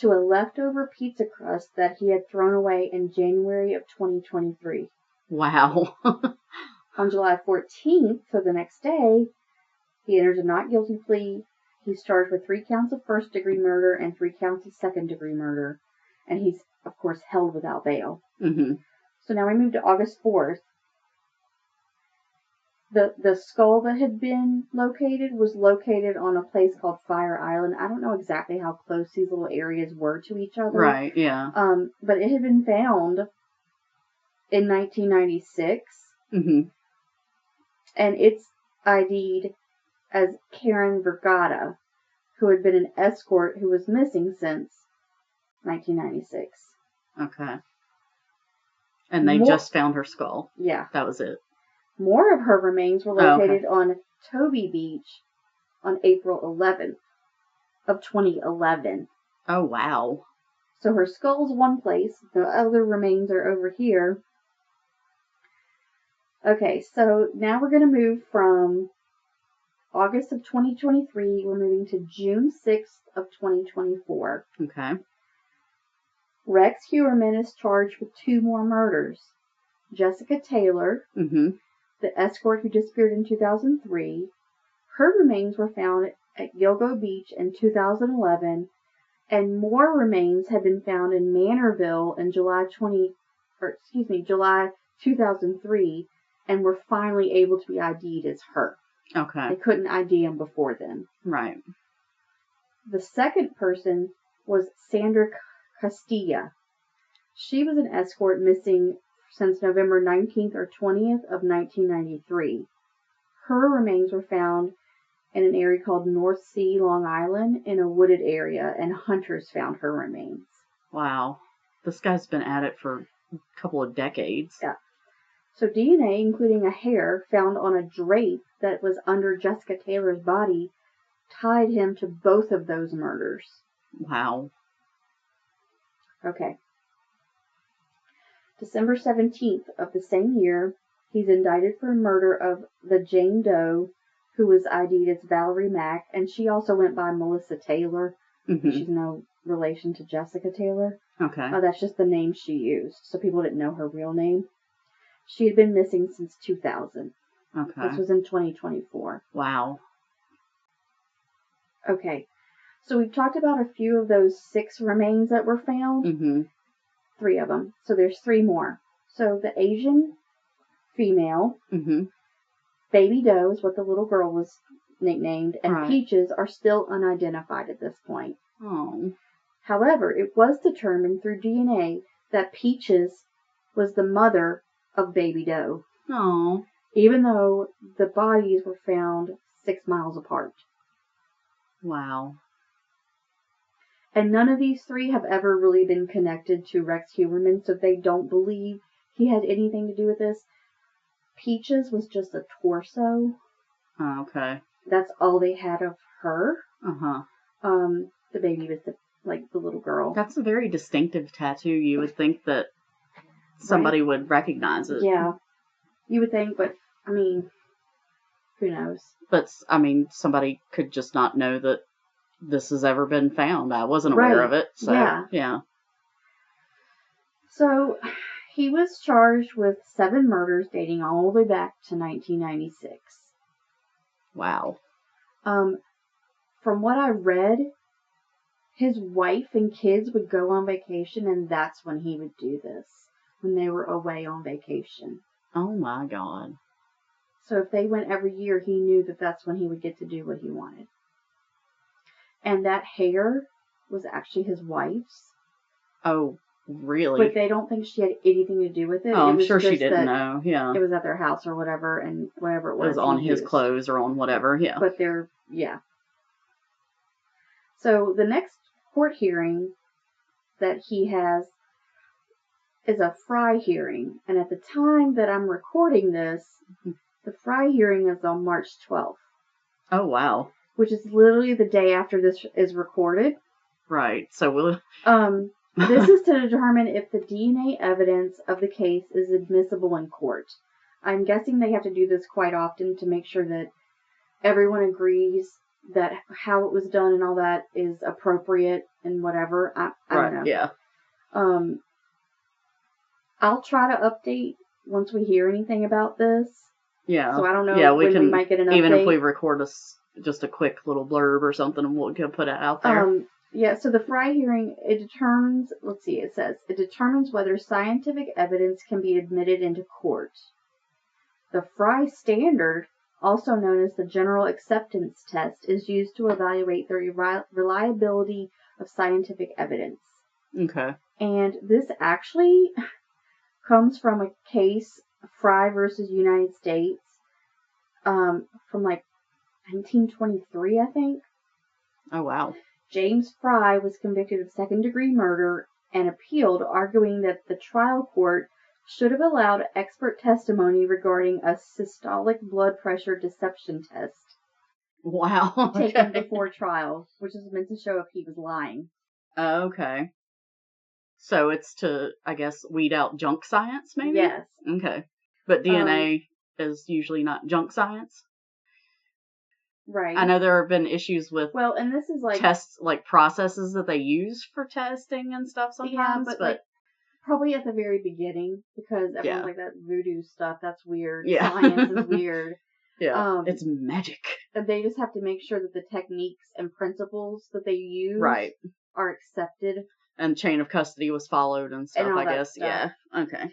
to a leftover pizza crust that he had thrown away in January of 2023.
Wow.
On July 14th, so the next day, he enters a not guilty plea. He's charged with 3 counts of first-degree murder and 3 counts of second-degree murder. And he's, of course, held without bail.
Mm-hmm.
So now we move to August 4th. The skull that had been located was located on a place called Fire Island. I don't know exactly how close these little areas were to each other.
Right, yeah.
But it had been found in 1996.
Mm-hmm.
And it's ID'd as Karen Vergata, who had been an escort who was missing since 1996.
Okay. And they just found her skull.
Yeah.
That was it.
More of her remains were located on Toby Beach on April 11th of 2011.
Oh, wow.
So her skull's one place. The other remains are over here. Okay, so now we're going to move from August of 2023. We're moving to June 6th of 2024.
Okay.
Rex Heuermann is charged with 2 more murders. Jessica Taylor, the escort who disappeared in 2003. Her remains were found at Gilgo Beach in 2011, and more remains had been found in Manorville in July 2003, and were finally able to be ID'd as her.
Okay.
They couldn't ID them before then.
Right.
The second person was Sandra Castilla. She was an escort missing since November 19th or 20th of 1993. Her remains were found in an area called North Sea, Long Island, in a wooded area, and hunters found her remains.
Wow. This guy's been at it for a couple of decades.
Yeah. So DNA, including a hair found on a drape that was under Jessica Taylor's body, tied him to both of those murders.
Wow.
Okay. December 17th of the same year, he's indicted for murder of the Jane Doe, who was ID'd as Valerie Mack, and she also went by Melissa Taylor.
Mm-hmm.
She's no relation to Jessica Taylor.
Okay.
That's just the name she used, so people didn't know her real name. She had been missing since 2000.
Okay.
This was in 2024.
Wow.
Okay. So we've talked about a few of those 6 remains that were found.
Mm-hmm.
3 of them. So there's 3 more. So the Asian female,
Mm-hmm.
Baby Doe is what the little girl was nicknamed, and
Right.
Peaches are still unidentified at this point.
Oh.
However, it was determined through DNA that Peaches was the mother of Baby Doe,
Oh.
even though the bodies were found 6 miles apart.
Wow.
And none of these 3 have ever really been connected to Rex Huberman, so they don't believe he had anything to do with this. Peaches was just a torso.
Oh, okay.
That's all they had of her.
Uh-huh.
The baby was the little girl.
That's a very distinctive tattoo. You would think that somebody would recognize it.
Yeah. You would think, but, I mean, who knows?
But, I mean, somebody could just not know that this has ever been found. I wasn't aware of it. So, yeah.
So, he was charged with 7 murders dating all the way back to 1996.
Wow.
From what I read, his wife and kids would go on vacation, and that's when he would do this, when they were away on vacation.
Oh, my God.
So if they went every year, he knew that that's when he would get to do what he wanted. And that hair was actually his wife's.
Oh, really?
But they don't think she had anything to do with it.
Oh,
it
I'm
was
sure she
just
didn't
that
know. Yeah.
It was at their house or whatever, and whatever it was.
It was on his clothes or on whatever, yeah.
But yeah. So the next court hearing that he has is a Frye hearing. And at the time that I'm recording this, the Frye hearing is on March 12th.
Oh, wow.
Which is literally the day after this is recorded.
Right. So we'll...
This is to determine if the DNA evidence of the case is admissible in court. I'm guessing they have to do this quite often to make sure that everyone agrees that how it was done and all that is appropriate and whatever. I don't know.
Yeah.
I'll try to update once we hear anything about this.
Yeah.
So I don't know when we might get an update.
Even if we record just a quick little blurb or something, and we'll put it out there.
Yeah, so the Frye hearing, it determines, it determines whether scientific evidence can be admitted into court. The Frye standard, also known as the General Acceptance Test, is used to evaluate the reliability of scientific evidence.
Okay. And
this actually comes from a case, Frye versus United States, from 1923, I think.
Oh, wow.
James Frye was convicted of second-degree murder and appealed, arguing that the trial court should have allowed expert testimony regarding a systolic blood pressure deception test.
Wow. Okay.
Taken before trial, which is meant to show if he was lying.
Okay. So it's to, I guess, weed out junk science, maybe?
Yes.
Okay. But DNA is usually not junk science?
Right.
I know there have been issues with
and this is
tests, processes that they use for testing and stuff sometimes.
Yeah, but probably at the very beginning, because everyone's like, that voodoo stuff, that's weird.
Yeah.
Science is weird.
Yeah. It's magic.
And they just have to make sure that the techniques and principles that they use are accepted.
And chain of custody was followed and stuff, I guess. Stuff. Yeah. Okay.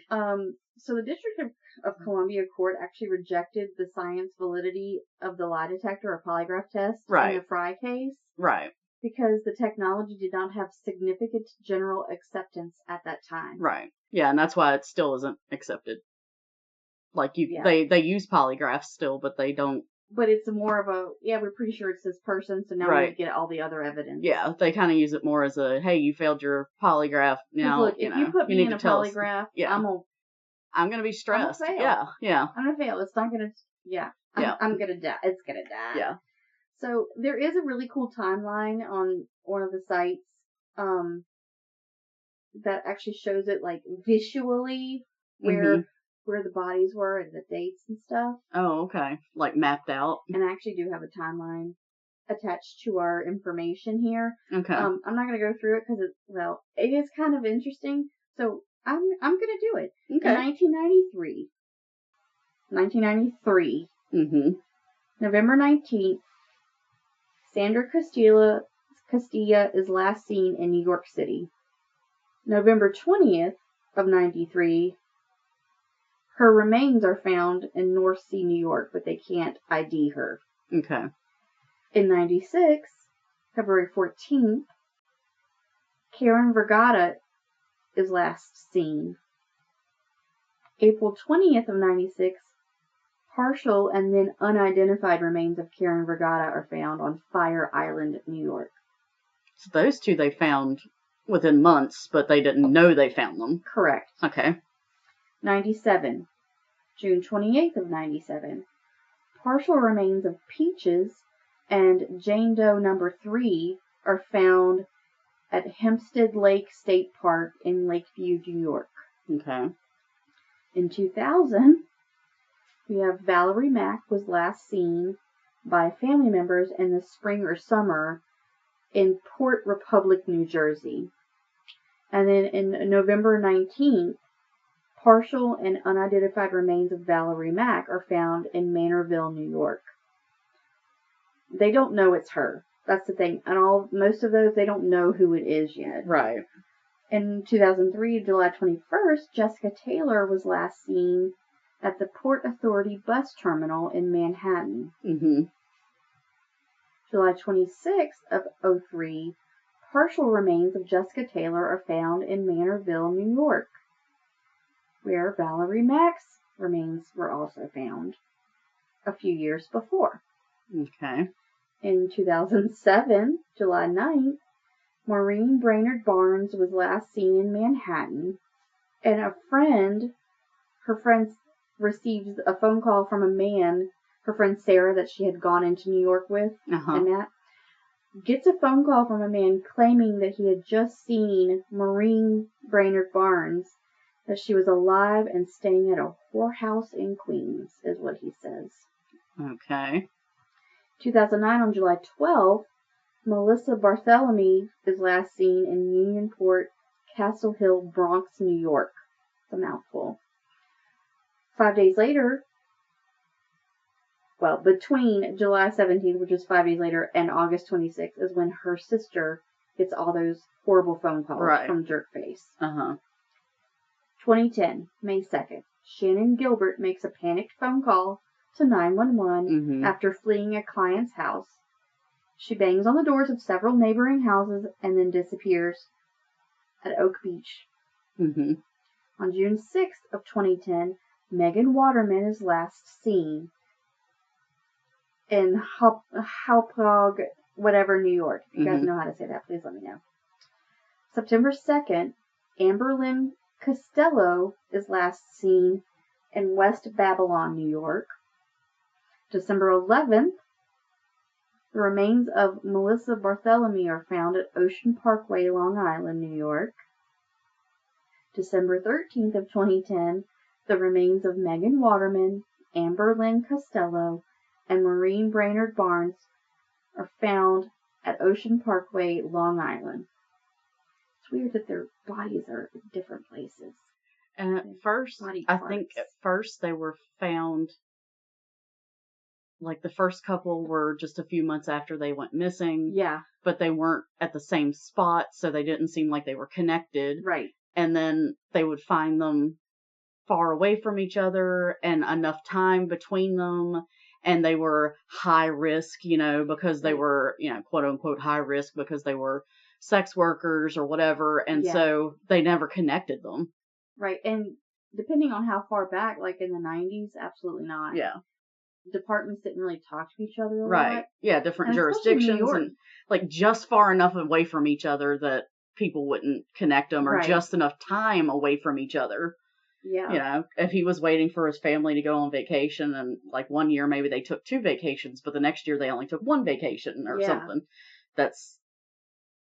So the District of Columbia Court actually rejected the science validity of the lie detector or polygraph test in the Frye case.
Right.
Because the technology did not have significant general acceptance at that time.
Right. Yeah, and that's why it still isn't accepted. They use polygraphs still, but they don't. But
it's more of we're pretty sure it's this person, so now we need to get all the other evidence.
Yeah, they kind of use it more as a, hey, you failed your polygraph. Now,
look, if you put me in a polygraph,
I'm going to be stressed. I'm gonna fail.
Yeah. I'm going to fail. It's not going to, I'm going to die. It's going to die.
Yeah.
So there is a really cool timeline on one of the sites that actually shows it like visually where the bodies were and the dates and stuff.
Oh, okay. Like mapped out.
And I actually do have a timeline attached to our information here.
Okay.
I'm not going to go through it because it is kind of interesting. So I'm going to do it.
Okay.
In 1993, November 19th, Sandra Castilla is last seen in New York City. November 20th of 93, her remains are found in North Sea, New York, but they can't ID her.
Okay.
In 96, February 14th, Karen Vergata is last seen. April 20th of 96, partial and then unidentified remains of Karen Vergata are found on Fire Island, New York.
So those two they found within months, but they didn't know they found them.
Correct.
Okay.
97, June 28th of 97, partial remains of Peaches and Jane Doe number 3 are found at Hempstead Lake State Park in Lakeview, New York.
Okay.
In 2000, we have Valerie Mack was last seen by family members in the spring or summer in Port Republic, New Jersey. And then in November 19th, partial and unidentified remains of Valerie Mack are found in Manorville, New York. They don't know it's her. That's the thing. And most of those, they don't know who it is yet.
Right.
In 2003, July 21st, Jessica Taylor was last seen at the Port Authority bus terminal in Manhattan. July 26th of 2003, partial remains of Jessica Taylor are found in Manorville, New York, where Valerie Mack's remains were also found a few years before.
Okay.
In 2007, July 9th, Maureen Brainerd Barnes was last seen in Manhattan, and her friend received a phone call from a man, her friend Sarah, that she had gone into New York with, and that gets a phone call from a man claiming that he had just seen Maureen Brainerd Barnes, that she was alive and staying at a whorehouse in Queens, is what he says.
Okay.
2009, on July 12th, Melissa Bartholomew is last seen in Unionport, Castle Hill, Bronx, New York. It's a mouthful. 5 days later, between July 17th, which is 5 days later, and August 26th is when her sister gets all those horrible phone calls from Jerkface. 2010, May 2nd, Shannon Gilbert makes a panicked phone call to 911 after fleeing a client's house. She bangs on the doors of several neighboring houses and then disappears at Oak Beach. On June 6th of 2010, Megan Waterman is last seen in Hauppauge, whatever, New York. If you guys know how to say that, please let me know. September 2nd, Amber Lynn Costello is last seen in West Babylon, New York. December 11th, the remains of Melissa Bartholomew are found at Ocean Parkway, Long Island, New York. December 13th of 2010, the remains of Megan Waterman, Amber Lynn Costello, and Maureen Brainerd Barnes are found at Ocean Parkway, Long Island. It's weird that their bodies are in different places.
And at first, I think at first they were found, like the first couple were just a few months after they went missing.
Yeah.
But they weren't at the same spot, so they didn't seem like they were connected.
Right.
And then they would find them far away from each other and enough time between them. And they were high risk, because they were, quote unquote high risk because they were sex workers or whatever. And so they never connected them.
Right. And depending on how far back, like in the 90s, absolutely not.
Yeah.
Departments didn't really talk to each other a
lot. Right. Yeah, different jurisdictions and like just far enough away from each other that people wouldn't connect them or just enough time away from each other.
Yeah.
You know, if he was waiting for his family to go on vacation, and like one year maybe they took 2 vacations, but the next year they only took 1 vacation or something.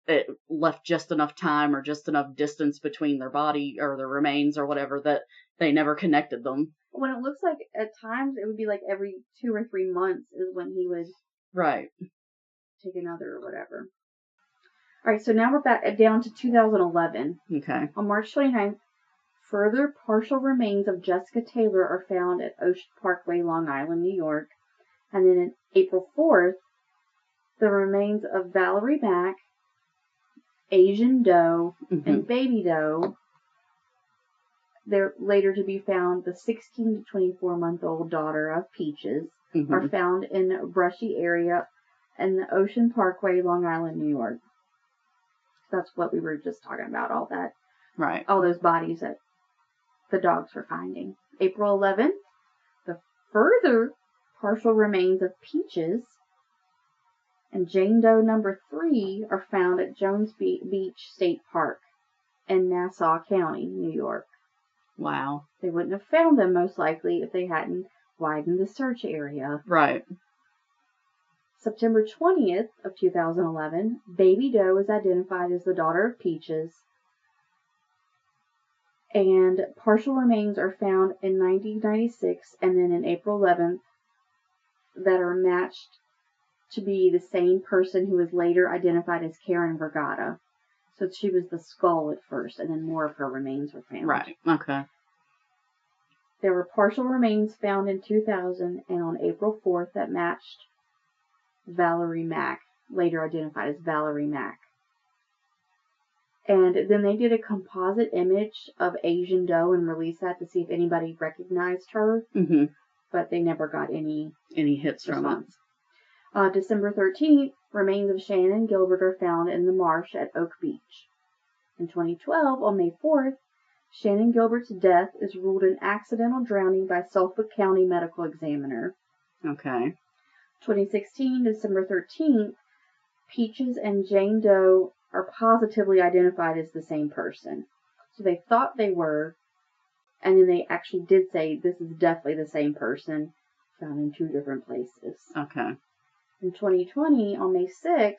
It left just enough time or just enough distance between their body or their remains or whatever that they never connected them.
When it looks like at times it would be like every 2 or 3 months is when he would take another or whatever. All right, so now we're back down to 2011.
Okay.
On March 29th, further partial remains of Jessica Taylor are found at Ocean Parkway, Long Island, New York. And then on April 4th, the remains of Valerie Mack, Asian Doe, and Baby Doe, they're later to be found, the 16 to 24-month-old daughter of Peaches, are found in a brushy area in the Ocean Parkway, Long Island, New York. That's what we were just talking about, all that.
Right.
All those bodies that the dogs were finding. April 11th, the further partial remains of Peaches and Jane Doe number 3 are found at Jones Beach State Park in Nassau County, New York.
Wow.
They wouldn't have found them most likely if they hadn't widened the search area.
Right.
September 20th of 2011, Baby Doe is identified as the daughter of Peaches, and partial remains are found in 1996 and then in April 11th that are matched to be the same person who was later identified as Karen Vergata. So she was the skull at first, and then more of her remains were found.
Right. Okay.
There were partial remains found in 2000 and on April 4th that matched Valerie Mack, later identified as Valerie Mack. And then they did a composite image of Asian Doe and released that to see if anybody recognized her. But they never got any
hits
response. From it. December 13th, remains of Shannon Gilbert are found in the marsh at Oak Beach. In 2012, on May 4th, Shannon Gilbert's death is ruled an accidental drowning by Suffolk County Medical Examiner.
Okay.
2016, December 13th, Peaches and Jane Doe are positively identified as the same person. So they thought they were, and then they actually did say this is definitely the same person, found in 2 different places.
Okay.
In 2020, on May 6th,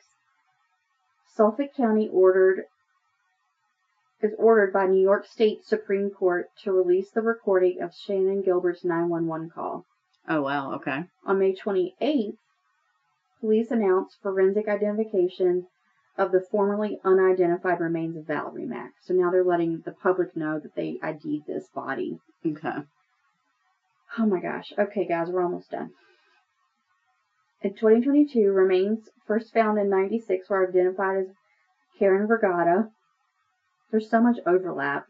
Suffolk County is ordered by New York State Supreme Court to release the recording of Shannon Gilbert's 911 call.
Oh, wow. Okay.
On May 28th, police announced forensic identification of the formerly unidentified remains of Valerie Mack. So now they're letting the public know that they ID'd this body.
Okay.
Oh my gosh. Okay, guys, we're almost done. In 2022, remains first found in 96 were identified as Karen Vergata. There's so much overlap.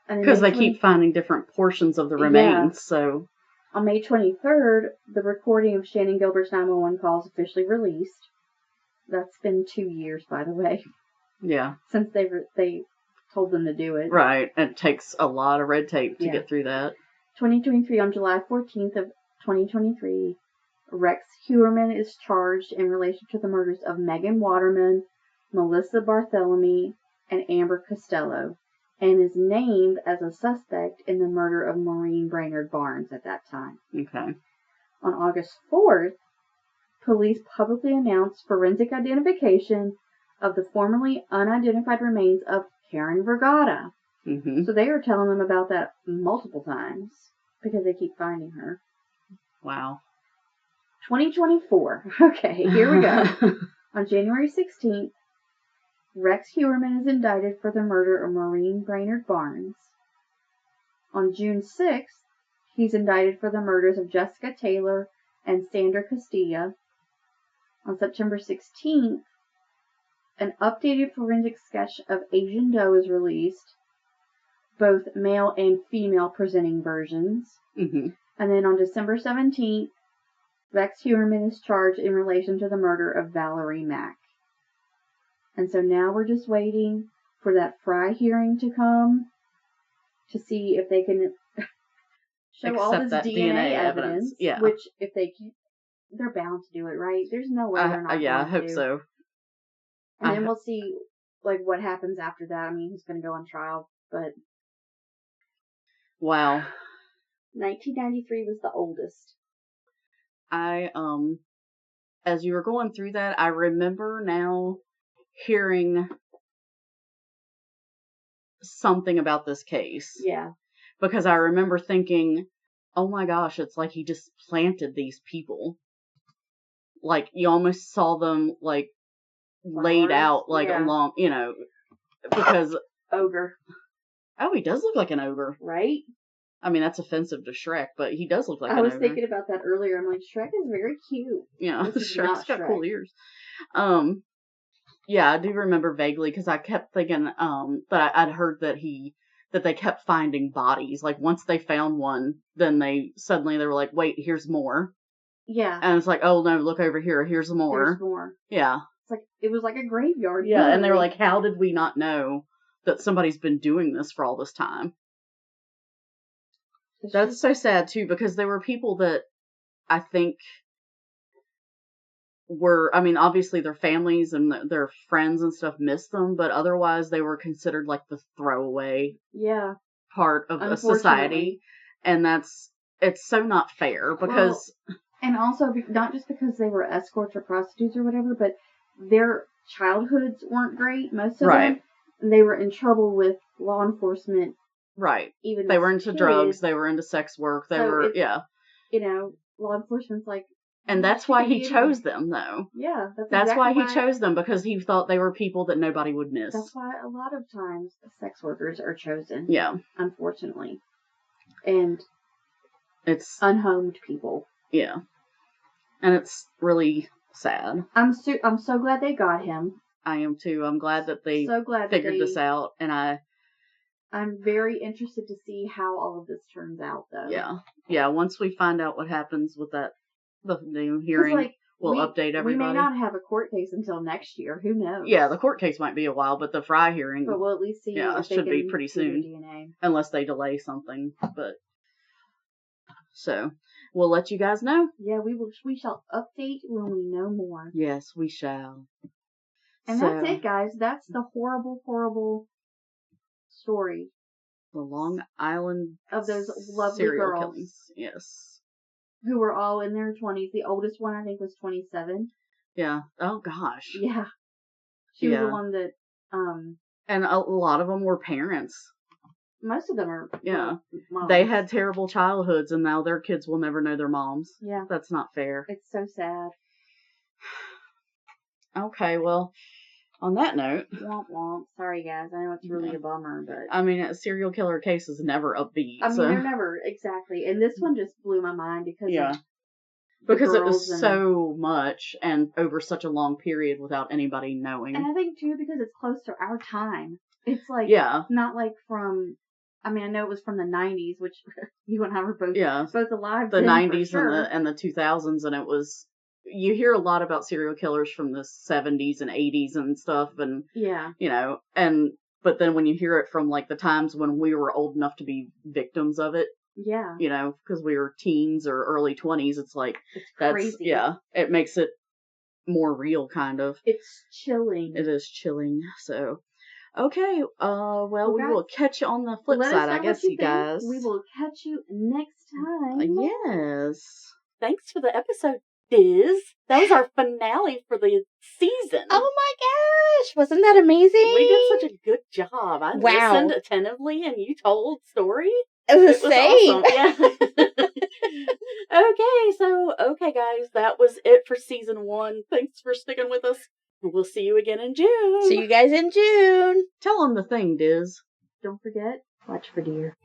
Because they keep finding different portions of the remains, so...
On May 23rd, the recording of Shannon Gilbert's 911 call is officially released. That's been 2 years, by the way.
Yeah.
Since they told them to do it.
Right. It takes a lot of red tape to get through that.
2023, on July 14th of 2023, Rex Heuermann is charged in relation to the murders of Megan Waterman, Melissa Bartholomew, and Amber Costello, and is named as a suspect in the murder of Maureen Brainerd Barnes at that time.
Okay.
On August 4th, police publicly announced forensic identification of the formerly unidentified remains of Karen Vergata. So they are telling them about that multiple times because they keep finding her.
Wow.
2024. Okay, here we go. On January 16th, Rex Heuermann is indicted for the murder of Maureen Brainerd Barnes. On June 6th, he's indicted for the murders of Jessica Taylor and Sandra Castilla. On September 16th, an updated forensic sketch of Asian Doe is released, both male and female presenting versions. And then on December 17th, Rex Heuermann is charged in relation to the murder of Valerie Mack. And so now we're just waiting for that Frye hearing to come to see if they can show all this DNA evidence.
Yeah.
Which, if they can, they're bound to do it, right? There's no way they're not going to.
Yeah, I hope so.
And then we'll see, like, what happens after that. I mean, he's going to go on trial, but
Wow.
1993 was the oldest.
As you were going through that, I remember now hearing something about this case.
Yeah.
Because I remember thinking, oh my gosh, it's like he just planted these people. Like, you almost saw them, like, laid out, like, along, because...
Ogre.
Oh, he does look like an ogre.
Right?
I mean, that's offensive to Shrek, but he does look like an ogre.
I was thinking about that earlier. I'm like, Shrek is very cute.
Yeah, Shrek's got cool ears. Yeah, I do remember vaguely, because I kept thinking, that I'd heard that they kept finding bodies. Like, once they found one, then they were like, wait, here's more.
Yeah.
And it's like, oh no, look over here, here's more.
There's more.
Yeah.
It's like, it was like a graveyard.
Yeah, and they were like, how did we not know that somebody's been doing this for all this time? That's so sad, too, because there were people that I think obviously their families and their friends and stuff missed them, but otherwise they were considered like the throwaway part of a society. And it's so not fair because...
Well, and also, not just because they were escorts or prostitutes or whatever, but their childhoods weren't great, most of them. They were in trouble with law enforcement.
Right.
Even
they were into drugs, they were into sex work,
law enforcement's like...
And that's why he chose them, though.
Yeah,
that's exactly why he chose them, because he thought they were people that nobody would miss.
That's why a lot of times sex workers are chosen.
Yeah.
Unfortunately. And
it's
unhomed people.
Yeah. And it's really sad.
I'm so glad they got him.
I am too. I'm glad that they figured this out, and
I'm very interested to see how all of this turns out, though.
Yeah. Yeah, once we find out what happens with the new hearing, we'll update everybody.
We may not have a court case until next year. Who knows?
Yeah, the court case might be a while, but the Frye hearing...
But we'll at least see if they
should
can
be pretty soon.
DNA.
Unless they delay something, but... So, we'll let you guys know.
Yeah, we shall update when we know more.
Yes, we shall.
And that's it, guys. That's the horrible, horrible story.
The Long Island
of those lovely
serial
girls.
Killings. Yes.
Who were all in their 20s. The oldest one, I think, was 27.
Yeah. Oh, gosh.
Yeah. She was the one that...
And a lot of them were parents.
Most of them are moms.
They had terrible childhoods, and now their kids will never know their moms.
Yeah.
That's not fair.
It's so sad.
Okay, well, on that note...
Womp womp. Sorry, guys. I know it's really a bummer, but...
I mean, a serial killer case is never upbeat.
I mean, they're never, exactly. And this one just blew my mind because of
because it was so much and over such a long period without anybody knowing.
And I think, too, because it's close to our time. It's like... Not like from... I mean, I know it was from the 90s, which you and I were both alive.
The 90s and the 2000s, and it was... You hear a lot about serial killers from the 70s and 80s and stuff, and but then when you hear it from like the times when we were old enough to be victims of it, because we were teens or early 20s, it's like that's crazy. It makes it more real, kind of.
It's chilling.
It is chilling. So. Okay, well, we will catch you on the flip side, I guess, you guys.
We will catch you next time.
Yes. Thanks for the episode, Diz. That was our finale for the season.
Oh my gosh, wasn't that amazing?
We did such a good job. I listened attentively, and you told story.
It was same.
Awesome. Yeah. Okay, guys, that was it for season 1. Thanks for sticking with us. We'll see you again in June.
See you guys in June.
Tell them the thing, Diz.
Don't forget, watch for deer.